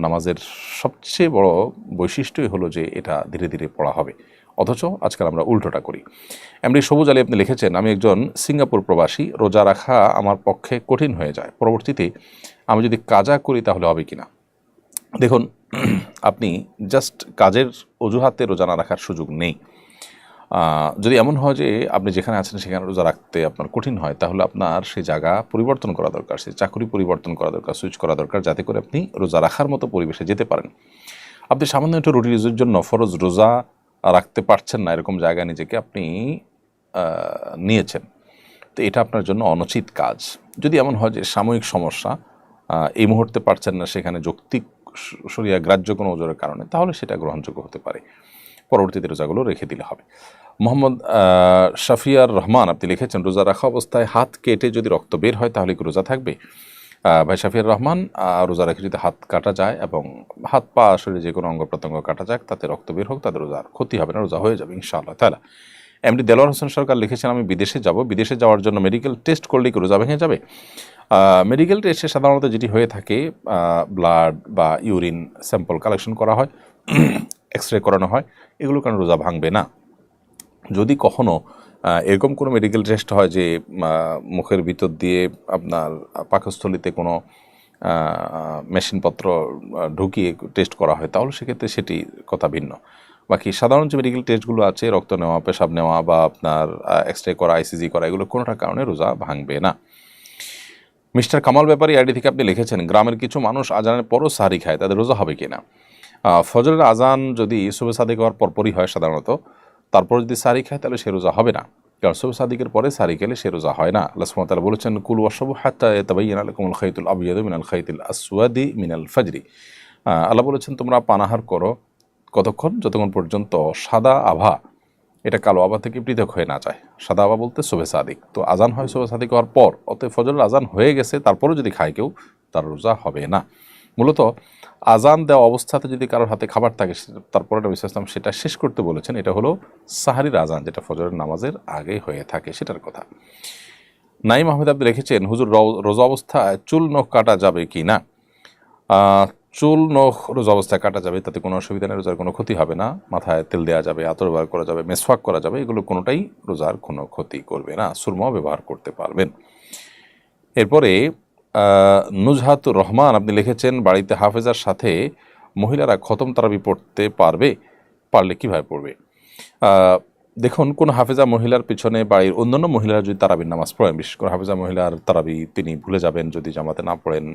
নামাজের সবচেয়ে বড় বৈশিষ্ট্যই হলো যে এটা ধীরে ধীরে পড়া হবে, অথচ আজকাল আমরা উল্টোটা করি। এমডি সবুজ আলী আপনি লিখেছেন আমি একজন সিঙ্গাপুর প্রবাসী, রোজা রাখা আমার পক্ষে কঠিন হয়ে যায়, পরবর্তীতে আমি যদি কাজা করি তাহলে হবে কিনা? দেখুন, আপনি জাস্ট কাজের অজুহাতে রোজা না রাখার সুযোগ নেই। যদি এমন হয় যে আপনি যেখানে আছেন সেখানে রোজা রাখতে আপনার কঠিন হয়, তাহলে আপনার সেই জায়গা পরিবর্তন করা দরকার, সেই চাকরি পরিবর্তন করা দরকার, সুইচ করা দরকার, যাতে করে আপনি রোজা রাখার মতো পরিবেশে যেতে পারেন। আপনি সামান্য একটু রুটি রুজির জন্য ফরজ রোজা রাখতে পারছেন না, এরকম জায়গায় নিজেকে আপনি নিয়েছেন, তো এটা আপনার জন্য অনুচিত কাজ। যদি এমন হয় যে সাময়িক সমস্যা, এই মুহূর্তে পারছেন না, সেখানে যৌক্তিক শরিয়া গ্রাহ্য কোনো ওজোরের কারণে, তাহলে সেটা গ্রহণযোগ্য হতে পারে, পরবর্তীতে রোজাগুলো রেখে দিলে হবে। মোহাম্মদ শাফিয়ার রহমান আপনি লিখেছেন রোজা রাখা অবস্থায় হাত কেটে যদি রক্ত বের হয় তাহলে কি রোজা থাকবে? ভাই শাফিয়ার রহমান, রোজা রেখে যদি হাত কাটা যায় এবং হাত পা শরীরে যে কোনো অঙ্গ প্রত্যঙ্গ কাটা যাক, তাতে রক্ত বের হোক, তাদের রোজার ক্ষতি হবে না, রোজা হয়ে যাবে ইনশাআল্লাহ তাআলা। এমডি দেলোয়ার হোসেন সরকার লিখেছেন আমি বিদেশে যাব, বিদেশে যাওয়ার জন্য মেডিকেল টেস্ট করলে কি রোজা ভেঙে যাবে? মেডিকেল টেস্টে সাধারণত যেটি হয়ে থাকে, ব্লাড বা ইউরিন স্যাম্পল কালেকশন করা হয়, এক্স রে করানো হয়, এগুলোর কারণে রোজা ভাঙবে না। যদি কখনও এরকম কোনো মেডিকেল টেস্ট হয় যে মুখের ভিতর দিয়ে আপনার পাকস্থলিতে কোনো মেশিনপত্র ঢুকিয়ে টেস্ট করা হয়, তাহলে সেক্ষেত্রে সেটি কথা ভিন্ন। বাকি সাধারণ যে মেডিকেল টেস্টগুলো আছে, রক্ত নেওয়া, পেশাব নেওয়া বা আপনার এক্স রে করা, আইসিজি করা, এগুলো কোনোটার কারণে রোজা ভাঙবে না। মিস্টার কামাল ব্যাপারী আইডি থেকে আপনি লিখেছেন গ্রামের কিছু মানুষ আজানের পরও সাহারি খায়, তাদের রোজা হবে কিনা? ফজরের আজান যদি সুবে সাদিক হওয়ার পরপরই হয় সাধারণত, তারপর যদি সাহারি খায় তাহলে সে রোজা হবে না। কারণ সুবহ সাদিকের পরে সারি খেলে সে রোজা হয় না। আল্লাহ সুবহানাহু ওয়া তাআলা বলেছেন, কুলু ওয়াশরাবু হাত্তা ইয়াতাবাyyানা লাকুমুল খাইতুল আবয়াদু মিনাল খাইতিল আসওয়াদি মিনাল ফাজরি। আল্লাহ বলেছেন তোমরা পানাহার করো কতক্ষণ, যতক্ষণ পর্যন্ত সাদা আভা এটা কালো আভা থেকে পৃথক হয়ে না যায়। সাদা আভা বলতে সুবহ সাদিক, তো আজান হয় সুবহ সাদিক হওয়ার পর, অতএব ফজরের আজান হয়ে গেছে তারপরেও যদি খায় কেউ, তার রোজা হবে না। মূলত আজান দেওয়া অবস্থাতে যদি কারোর হাতে খাবার থাকে, তারপরে নবী সাল্লাল্লাহু আলাইহি ওয়াসাল্লাম সেটা শেষ করতে বলেছেন। এটা হলো সাহারির আজান, যেটা ফজরের নামাজের আগে হয়ে থাকে, সেটার কথা। নাইম আহমেদ আপনি লিখেছেন, হুজুর রোজা অবস্থায় চুল নখ কাটা যাবে কি না? চুল নখ রোজা অবস্থায় কাটা যাবে, তাতে কোনো অসুবিধা নেই, রোজার কোনো ক্ষতি হবে না। মাথায় তেল দেওয়া যাবে, আতর ব্যবহার করা যাবে, মেসওয়াক করা যাবে, এগুলো কোনোটাই রোজার কোনো ক্ষতি করবে না। সুরমাও ব্যবহার করতে পারবেন। এরপরে নুজহাতুর রহমান আপনি লিখেছেন, বাড়িতে হাফেজার সাথে মহিলারা খতম তারাবি পড়তে পারলে কীভাবে পড়বে? দেখুন, কোনো হাফেজা মহিলার পিছনে বাড়ির অন্যান্য মহিলারা যদি তারাবির নামাজ পড়েন, বিশেষ করে হাফেজা মহিলার তারাবি তিনি ভুলে যাবেন, যদি জামাতে না পড়েন,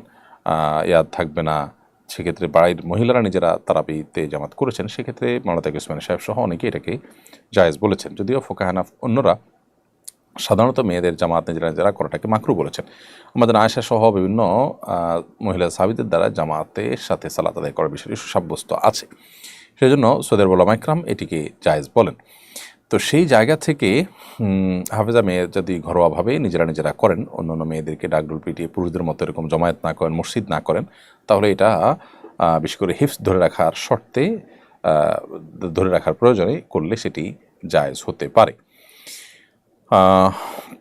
ইয়াদ থাকবে না, সেক্ষেত্রে বাড়ির মহিলারা নিজেরা তারাবিতে জামাত করেছেন, সেক্ষেত্রে মাওলানা তাকি ওসমানী সাহেব সহ অনেকে এটাকে জায়েজ বলেছেন, যদিও ফোকাহে হানাফি অন্যরা সাধারণত মেয়েদের জামাত নিজেরা করাটাকে মাকরু বলেছেন। আমাদের আয়েশা সহ বিভিন্ন মহিলা সাহাবীদের দ্বারা জামাতের সাথে সালাত আদায় করার বিষয়টি সুসাব্যস্ত আছে, সেই জন্য সৌদি আরব উলামা ইকরাম এটিকে জায়েজ বলেন। তো সেই জায়গা থেকে হাফেজা মেয়ে যদি ঘরোয়াভাবে নিজেরা করেন, অন্যান্য মেয়েদেরকে ডাকডোল পিটিয়ে পুরুষদের মতো এরকম জমায়েত না করেন, মসজিদ না করেন, তাহলে এটা বিশেষ করে হিফজ ধরে রাখার শর্তে, ধরে রাখার প্রয়োজনে করলে সেটি জায়েজ হতে পারে।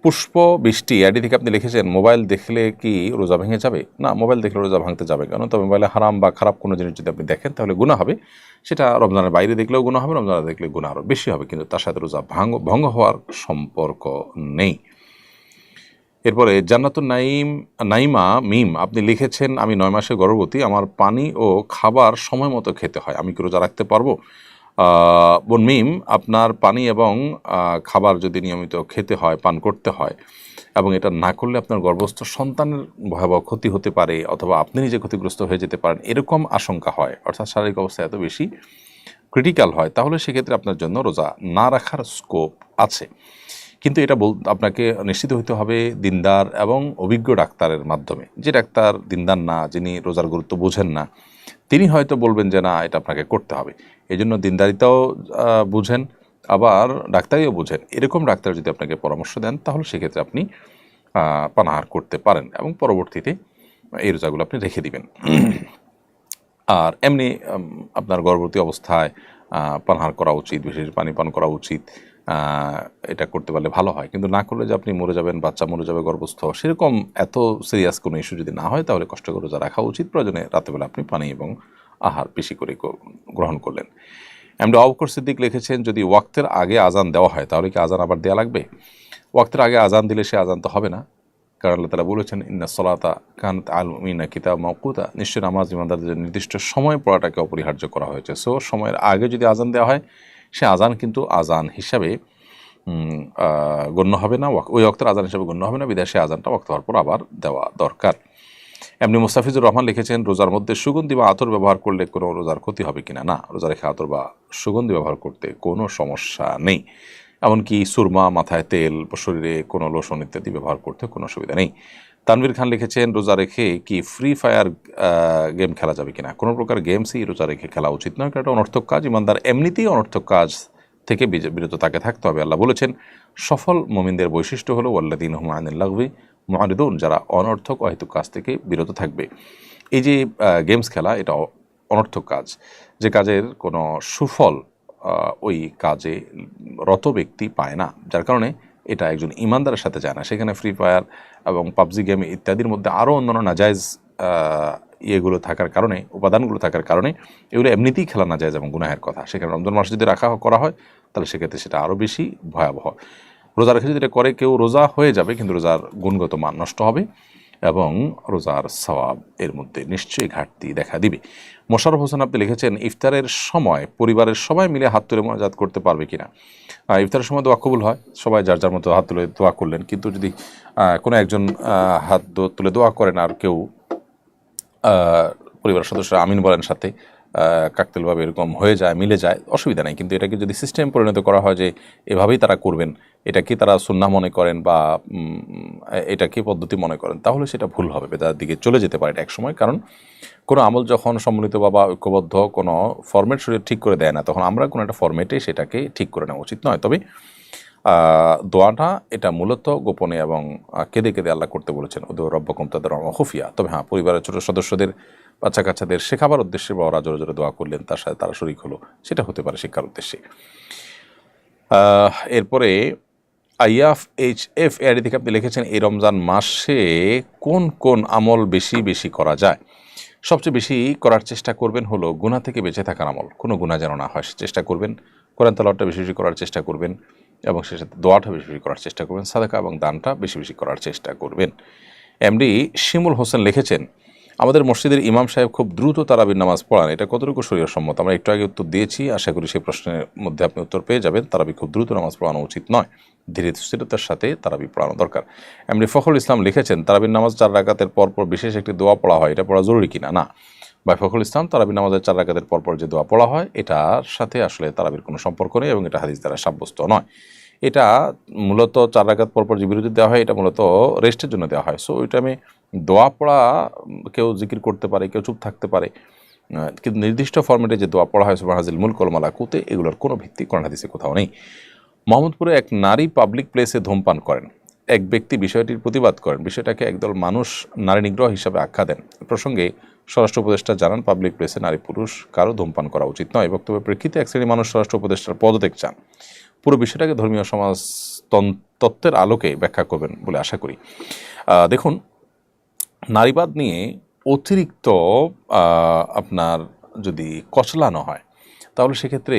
পুষ্প বৃষ্টি আইডি থেকে আপনি লিখেছেন, মোবাইল দেখলে কি রোজা ভেঙে যাবে? না, মোবাইল দেখলে রোজা ভাঙতে যাবে কেন? তবে মোবাইলে হারাম বা খারাপ কোনো জিনিস যদি আপনি দেখেন তাহলে গুনাহ হবে। সেটা রমজানের বাইরে দেখলেও গুনাহ হবে, রমজানে দেখলে গুনাহ আরও বেশি হবে, কিন্তু তার সাথে রোজা ভঙ্গ হওয়ার সম্পর্ক নেই। এরপরে জান্নাতুন নাইমা মিম আপনি লিখেছেন, আমি 9 মাসের গর্ভবতী, আমার পানি ও খাবার সময় মতো খেতে হয়, আমি কি রোজা রাখতে পারবো? বোন মিম, আপনার পানি এবং খাবার যদি নিয়মিত খেতে হয়, পান করতে হয়, এবং এটা না করলে আপনার গর্ভস্থ সন্তানের ভয়াবহ ক্ষতি হতে পারে, অথবা আপনি নিজে ক্ষতিগ্রস্ত হয়ে যেতে পারেন, এরকম আশঙ্কা হয়, অর্থাৎ শারীরিক অবস্থা এত বেশি ক্রিটিক্যাল হয়, তাহলে সেক্ষেত্রে আপনার জন্য রোজা না রাখার স্কোপ আছে। কিন্তু এটা আপনাকে নিশ্চিত হইতে হবে দিনদার এবং অভিজ্ঞ ডাক্তারের মাধ্যমে। যে ডাক্তার দিনদার না, যিনি রোজার গুরুত্ব বোঝেন না, তিনি হয়তো বলবেন যে না, এটা আপনাকে করতে হবে। এই জন্য দিনদারিতাও বুঝেন, আবার ডাক্তারিও বুঝেন, এরকম ডাক্তার যদি আপনাকে পরামর্শ দেন, তাহলে সেক্ষেত্রে আপনি পানাহার করতে পারেন এবং পরবর্তীতে এই রোজাগুলো আপনি রেখে দিবেন। আর এমনি আপনার গর্ভবতী অবস্থায় পানাহার করা উচিত, বিশেষ পানি পান করা উচিত, এটা করতে পারলে ভালো হয়। কিন্তু না করলে যে আপনি মরে যাবেন, বাচ্চা মরে যাবে গর্ভস্থ, সেরকম এত সিরিয়াস কোনো ইস্যু যদি না হয়, তাহলে কষ্ট করে রোজা রাখা উচিত। প্রয়োজনে রাতেবেলা আপনি পানি এবং আহার বেশি করে গ্রহণ করলেন। এমনি আবুবকর সিদ্দিক লিখেছেন, যদি ওয়াক্তের আগে আজান দেওয়া হয় তাহলে কি আজান আবার দেওয়া লাগবে? ওয়াক্তের আগে আজান দিলে সে আজান তো হবে না, কারণ আল্লাহ তাআলা বলেছেন, ইন্না সলাতা কানাত আলাল মুমিনিনা কিতাব মাওকুতা, নিশ্চয় নামাজ ইমানদারদের নির্দিষ্ট সময় পড়াটাকে অপরিহার্য করা হয়েছে। সো সময়ের আগে যদি আজান দেওয়া হয়, সে আজান কিন্তু আজান হিসাবে গণ্য হবে না, ওই ওয়াক্তের আজান হিসাবে গণ্য হবে না, বিদেশে আজানটা ওয়াক্ত হওয়ার পর আবার দেওয়া দরকার। এমনি মুস্তাফিজুর রহমান লিখেছেন, রোজার মধ্যে সুগন্ধি বা আতর ব্যবহার করলে কোনো রোজার ক্ষতি হবে কিনা? না, রোজা রেখে আতর বা সুগন্ধি ব্যবহার করতে কোনো সমস্যা নেই। এমনকি সুরমা, মাথায় তেল, শরীরে কোনো লোশন ইত্যাদি ব্যবহার করতে কোনো অসুবিধা নেই। তানভীর খান লিখেছেন, রোজা রেখে কি ফ্রি ফায়ার গেম খেলা যাবে কিনা? কোনো প্রকার গেমসই রোজা রেখে খেলা উচিত নয়, কারণ এটা অনর্থক কাজ। ইমানদার এমনিতেই অনর্থক কাজ থেকে বিরত তাকে থাকতে হবে। আল্লাহ বলেছেন, সফল মুমিনদের বৈশিষ্ট্য হলো ওয়াল্লাযীনা হুম আনিল লাগবি মুআরিদুন, যারা অনর্থক অহেতুক কাজ থেকে বিরত থাকবে। এই যে গেমস খেলা, এটা অনর্থক কাজ, যে কাজের কোনো সুফল ওই কাজে রত ব্যক্তি পায় না, যার কারণে এটা একজন ইমানদারের সাথে যায় না। সেখানে ফ্রি ফায়ার এবং পাবজি গেম ইত্যাদির মধ্যে আরও অন্যান্য নাজায়েজ ইয়েগুলো থাকার কারণে, উপাদানগুলো থাকার কারণে এগুলো এমনিতেই খেলা না যায় এবং গুনাহের কথা। সেখানে রমজান মাস যদি করা হয়, তাহলে সেক্ষেত্রে সেটা আরও বেশি ভয়াবহ। রোজা রেখে যদি এটা করে কেউ, রোজা হয়ে যাবে, কিন্তু রোজার গুণগত মান নষ্ট হবে এবং রোজার সওয়াব এর মধ্যে নিশ্চয়ই ঘাটতি দেখা দিবে। মোশাররফ হোসেন আপনি লিখেছেন, ইফতারের সময় পরিবারের সবাই মিলে হাত তুলে মোনাজাত করতে পারবে কিনা? ইফতারের সময় দোয়া কবুল হয়, সবাই যার যার মতো হাত তুলে দোয়া করলেন, কিন্তু যদি কোনো একজন হাত তুলে দোয়া করেন আর কেউ পরিবারের সদস্যরা আমিন বলেন সাথে, কাকতালীয়ভাবে এরকম হয়ে যায়, মিলে যায়, অসুবিধা নেই। কিন্তু এটাকে যদি সিস্টেম পরিণত করা হয় যে এভাবেই তারা করবেন, এটাকে তারা সুন্নাহ মনে করেন বা এটাকে পদ্ধতি মনে করেন, তাহলে সেটা ভুল হবে, বেদাতের দিকে চলে যেতে পারে এটা একসময়। কারণ কোনো আমল যখন সম্মিলিত বা ঐক্যবদ্ধ কোনো ফরম্যাট শরীর ঠিক করে দেয় না, তখন আমরা কোনো একটা ফরম্যাটে সেটাকে ঠিক করে নেওয়া উচিত নয়। তবে দোয়াটা এটা মূলত গোপনে এবং কেঁদে কেঁদে আল্লাহ করতে বলেছেন, ওদের রব্বকুম তাদের খুফিয়া। তবে হ্যাঁ, পরিবারের ছোটো সদস্যদের, বাচ্চা কাচ্চাদের শেখাবার উদ্দেশ্যে বড়রা জোরে জোরে দোয়া করলেন, তার সাথে তারা শরীক হলো, সেটা হতে পারে শিক্ষার উদ্দেশ্যে। এরপরে IFHF এআইডি থেকে আপনি লিখেছেন, এই রমজান মাসে কোন কোন আমল বেশি বেশি করা যায়? সবচেয়ে বেশি করার চেষ্টা করবেন হলো গুনাহ থেকে বেঁচে থাকার আমল, কোনো গুনাহ যেন না হয় চেষ্টা করবেন। কোরআন তেলাওয়াতটা বেশি বেশি করার চেষ্টা করবেন এবং সে সাথে দোয়াটা বেশি বেশি করার চেষ্টা করবেন, সাদাকা এবং দানটা বেশি বেশি করার চেষ্টা করবেন। এমডি শিমুল হোসেন লিখেছেন, আমাদের মসজিদের ইমাম সাহেব খুব দ্রুত তারাবির নামাজ পড়ান, এটা কতটুকু শরীয়সম্মত? আমরা একটু আগে উত্তর দিয়েছি, আশা করি সেই প্রশ্নের মধ্যে আপনি উত্তর পেয়ে যাবেন। তারাবি খুব দ্রুত নামাজ পড়ানো উচিত নয়, ধীরে স্থিরতার সাথে তারাবি পড়ানো দরকার। এমডি ফখরুল ইসলাম লিখেছেন, তারাবির নামাজ 4 রাকাতের পরপর বিশেষ একটি দোয়া পড়া হয়, এটা পড়া জরুরি কিনা? না ভাই ফখরুল ইসলাম, তারাবির নামাজের 4 রাকাতের পরপর যে দোয়া পড়া হয় এটার সাথে আসলে তারাবির কোনো সম্পর্ক নেই এবং এটা হাদিস দ্বারা সাব্যস্ত নয়। এটা মূলত 4 রাকাত পরপর যে বিরতি দেওয়া হয় এটা মূলত রেস্টের জন্য দেওয়া হয়। সো ওই টাইমে দোয়া পড়া, কেউ জিকির করতে পারে, কেউ চুপ থাকতে পারে, কিন্তু নির্দিষ্ট ফরম্যাটে যে দোয়া পড়া হয় সুবহানাল মুলক ওয়াল মালাকুতে, এগুলোর কোনো ভিত্তি কোরআন হাদিসে কোথাও নেই। মোহাম্মদপুরে এক নারী পাবলিক প্লেসে ধূমপান করেন, এক ব্যক্তি বিষয়টির প্রতিবাদ করেন, বিষয়টাকে একদল মানুষ নারী নিগ্রহ হিসাবে আখ্যা দেন। প্রসঙ্গে স্বরাষ্ট্র উপদেষ্টা জানান, পাবলিক প্লেসে নারী পুরুষ কারো ধূমপান করা উচিত নয়। বক্তব্যের প্রেক্ষিতে এক শ্রেণীর মানুষ স্বরাষ্ট্র উপদেষ্টার পদত্যাগ চান। পুরো বিষয়টাকে ধর্মীয় সমাজ তত্ত্বের আলোকে ব্যাখ্যা করবেন বলে আশা করি। দেখুন, নারীবাদ নিয়ে অতিরিক্ত আপনার যদি কচলানো হয়, তাহলে সেক্ষেত্রে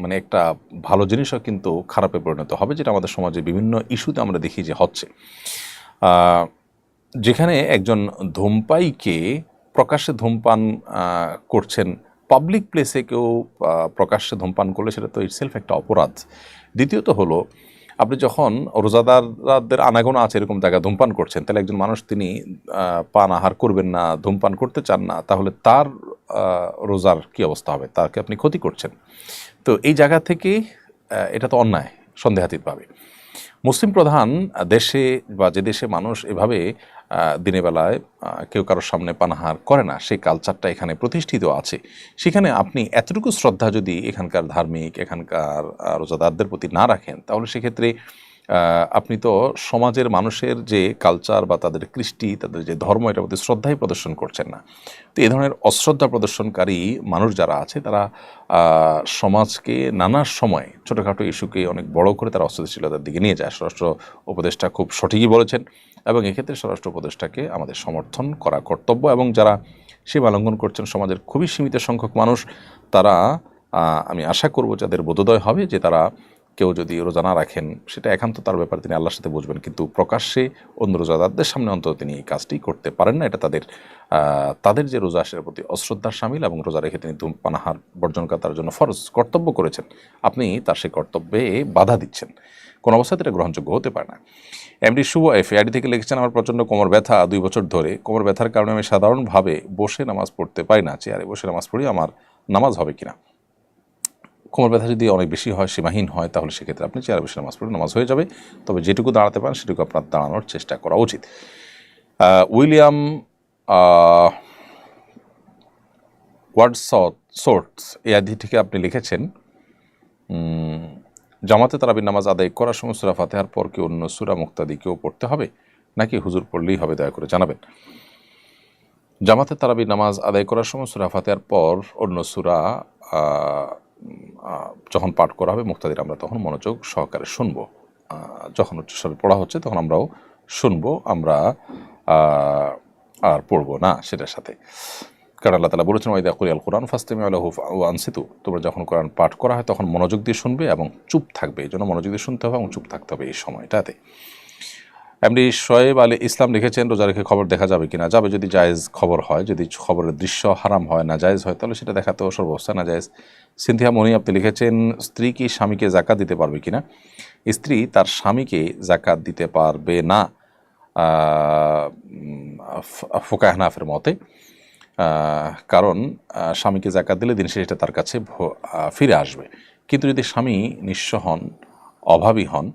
মানে একটা ভালো জিনিসও কিন্তু খারাপে পরিণত হবে, যেটা আমাদের সমাজে বিভিন্ন ইস্যুতে আমরা দেখি যে হচ্ছে। যেখানে একজন ধূমপায়ীকে প্রকাশ্যে ধূমপান করছেন, পাবলিক প্লেসে কেউ প্রকাশ্যে ধূমপান করলে সেটা তো ইটসেলফ একটা অপরাধ। দ্বিতীয়ত হলো, আপনি যখন রোজাদারদের আনাগোনা আছে এরকম জায়গায় ধূমপান করছেন, তাহলে একজন মানুষ তিনি পান আহার করবেন না, ধূমপান করতে চান না, তাহলে তার রোজার কী অবস্থা হবে? তাকে আপনি ক্ষতি করছেন। তো এই জায়গা থেকে এটা তো অন্যায় সন্দেহাতীতভাবে। মুসলিম প্রধান দেশে বা যে দেশে মানুষ এভাবে দিনের বেলায় কেউ কারোর সামনে পানাহার করে না, সেই কালচারটা এখানে প্রতিষ্ঠিত আছে, সেখানে আপনি এতটুকু শ্রদ্ধা যদি এখানকার ধার্মিক, এখানকার রোজাদারদের প্রতি না রাখেন, তাহলে সেক্ষেত্রে আপনি তো সমাজের মানুষের যে কালচার বা তাদের কৃষ্টি, তাদের যে ধর্ম, এটার প্রতি শ্রদ্ধাই প্রদর্শন করছেন না। তো এই ধরনের অশ্রদ্ধা প্রদর্শনকারী মানুষ যারা আছে, তারা সমাজকে নানা সময় ছোটোখাটো ইস্যুকে অনেক বড় করে তারা অস্থিতিশীলতার দিকে নিয়ে যায়। স্বরাষ্ট্র উপদেষ্টা খুব সঠিকই বলেছেন এবং এক্ষেত্রে স্বরাষ্ট্র উপদেষ্টাকে আমাদের সমর্থন করা কর্তব্য। এবং যারা সীমা লঙ্ঘন করছেন, সমাজের খুবই সীমিত সংখ্যক মানুষ, তারা আমি আশা করব যাদের বোধোদয় হবে যে তারা কেউ যদি রোজা না রাখেন, সেটা একান্ত তার ব্যাপারে তিনি আল্লাহর সাথে বুঝবেন, কিন্তু প্রকাশ্যে অন্য রোজাদারদের সামনে অন্তত তিনি এই কাজটি করতে পারেন না। এটা তাদের যে রোজা, সেটার প্রতি অশ্রদ্ধার শামিল এবং রোজা রেখে তিনি পানাহার বর্জন করা তার জন্য ফরজ কর্তব্য করেছেন, আপনি তার সেই কর্তব্যে বাধা দিচ্ছেন, কোনো অবস্থাতে এটা গ্রহণযোগ্য হতে পারে না। এমডি শুভ এফআইডি থেকে লিখেছেন, আমার প্রচণ্ড কোমর ব্যথা 2 বছর ধরে। কোমর ব্যথার কারণে আমি সাধারণভাবে বসে নামাজ পড়তে পারি না, চেয়ারে বসে নামাজ পড়ি, আমার নামাজ হবে কিনা? কোমর ব্যথা যদি অনেক বেশি হয়, সীমাহীন হয়, তাহলে সেক্ষেত্রে আপনি চেয়ারে বসে নামাজ পড়লে নামাজ হয়ে যাবে। তবে যেটুকু দাঁড়াতে পারেন সেটুকু আপনার দাঁড়ানোর চেষ্টা করা উচিত। উইলিয়াম ওয়ার্ডসওয়ার্থ এই আদি থেকে আপনি লিখেছেন, জামাতে তারাবির নামাজ আদায় করার সময় সূরা ফাতিহার পর কি অন্য সূরা মুক্তাদিকেও পড়তে হবে নাকি হুজুর পড়লেই হবে? দয়া করে জানাবেন। জামাতে তারাবির নামাজ আদায় করার সময় সূরা ফাতিহার পর অন্য সূরা যখন পাঠ করা হবে মুক্তাদির, আমরা তখন মনোযোগ সহকারে শুনবো। যখন উচ্চস্বরে পড়া হচ্ছে তখন আমরাও শুনবো, আমরা আর পড়বো না সেটার সাথে। কারণ আল্লাহ তাআলা বলেছেন, ওয়াইদা কুরিয়াল কুরআন ফাসতামিউ লাহু ওয়া আনসিতু, তোমরা যখন কোরআন পাঠ করা হয় তখন মনোযোগ দিয়ে শুনবে এবং চুপ থাকবে। এই জন্য মনোযোগ দিয়ে শুনতে হবে এবং চুপ থাকতে হবে এই সময়টাতে। এমডি শোয়েব আলী ইসলাম লিখেছেন, রোজা রেখে খবর দেখা যাবে কিনা? যাবে, যদি জায়েজ খবর হয়, যদি খবরের দৃশ্য হারাম হয়, না জায়েজ হয়, তাহলে সেটা দেখাতেও সর্বাবস্থা না জায়েজ। সিনথিয়া মনি আপনি লিখেছেন, স্ত্রী কি স্বামীকে জাকাত দিতে পারবে কিনা? স্ত্রী তার স্বামীকে জাকাত দিতে পারবে না ফুকাহ হানাফের মতে। কারণ স্বামীকে জাকাত দিলে দিন শেষে এটা তার কাছে ফিরে আসবে। কিন্তু যদি স্বামী নিঃস্ব হন, অভাবী হন,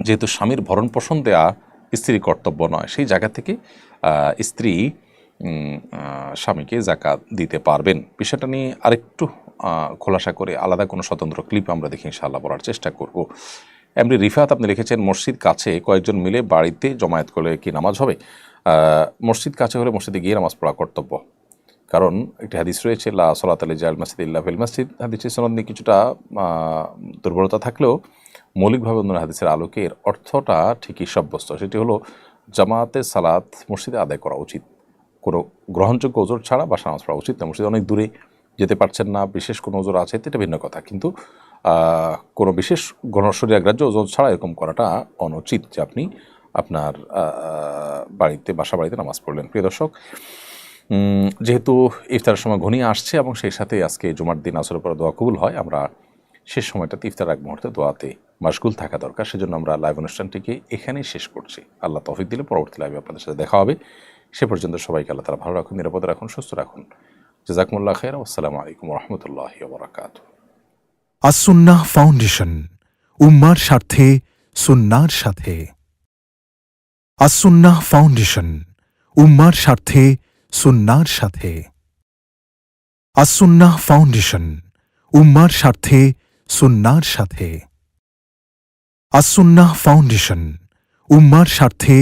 যেহেতু স্বামীর ভরণ পোষণ দেয়া স্ত্রীর কর্তব্য নয়, সেই জায়গা থেকে স্ত্রী স্বামীকে জাকাত দিতে পারবেন। বিষয়টা নিয়ে আরেকটু খোলাসা করে আলাদা কোনো স্বতন্ত্র ক্লিপ আমরা দেখি ইনশাআল্লাহ বলার চেষ্টা করব। এমনি রিফাত আপনি লিখেছেন, মসজিদ কাছে কয়েকজন মিলে বাড়িতে জমায়েত করলে কি নামাজ হবে? মসজিদ কাছে হলে মসজিদে গিয়ে নামাজ পড়া কর্তব্য। কারণ একটি হাদিস রয়েছে, লা সলাত আলি জাল মসজিদ ইল্লা ফিল মসজিদ। হাদিসের সনদ নিয়ে কিছুটা দুর্বলতা থাকলেও মৌলিকভাবে অন্য হাদিসের আলোকে এর অর্থটা ঠিকই সাব্যস্ত। সেটি হলো জামাতে সালাত মসজিদে আদায় করা উচিত, কোনো গ্রহণযোগ্য ওজোর ছাড়া বাসা নামাজ পড়া উচিত না। মসজিদে অনেক দূরে যেতে পারছেন না, বিশেষ কোনো ওজোর আছে, এটা ভিন্ন কথা, কিন্তু কোনো বিশেষ গণশরীয়াগ্রাহ্য ওজোর ছাড়া এরকম করাটা অনুচিত যে আপনি আপনার বাসা বাড়িতে নামাজ পড়লেন। প্রিয় দর্শক, যেহেতু ইফতারের সময় ঘনিয়ে আসছে এবং সেই সাথে আজকে জুমার দিন আসরের পর দোয়া কবুল হয়, আমরা শেষ সময়টাতে ইফতার এক মুহূর্তে দোয়াতে মাশগুল থাকা দরকার। সেজন্য আমরা লাইভ অনুষ্ঠানটিকে এখানেই শেষ করছি। আল্লাহ তৌফিক দিলে পরবর্তী লাইভে আপনাদের সাথে দেখা হবে। সে পর্যন্ত সবাইকে আল্লাহ তাআলা ভালো রাখুন, নিরাপদে রাখুন, সুস্থ রাখুন। জাযাকুমুল্লাহ খাইর। আসসালামু আলাইকুম ওয়া রাহমাতুল্লাহি ওয়া বারাকাতুহু। আসুন্নাহ ফাউন্ডেশন, উম্মার স্বার্থে সুন্নাহর সাথে। আসুন্নাহ ফাউন্ডেশন, উম্মার স্বার্থে সুন্নাহর সাথে। আসুন্নাহ ফাউন্ডেশন, উম্মার স্বার্থে সুন্নাহর সাথে। আসুন্নাহ ফাউন্ডেশন, উম্মার স্বার্থে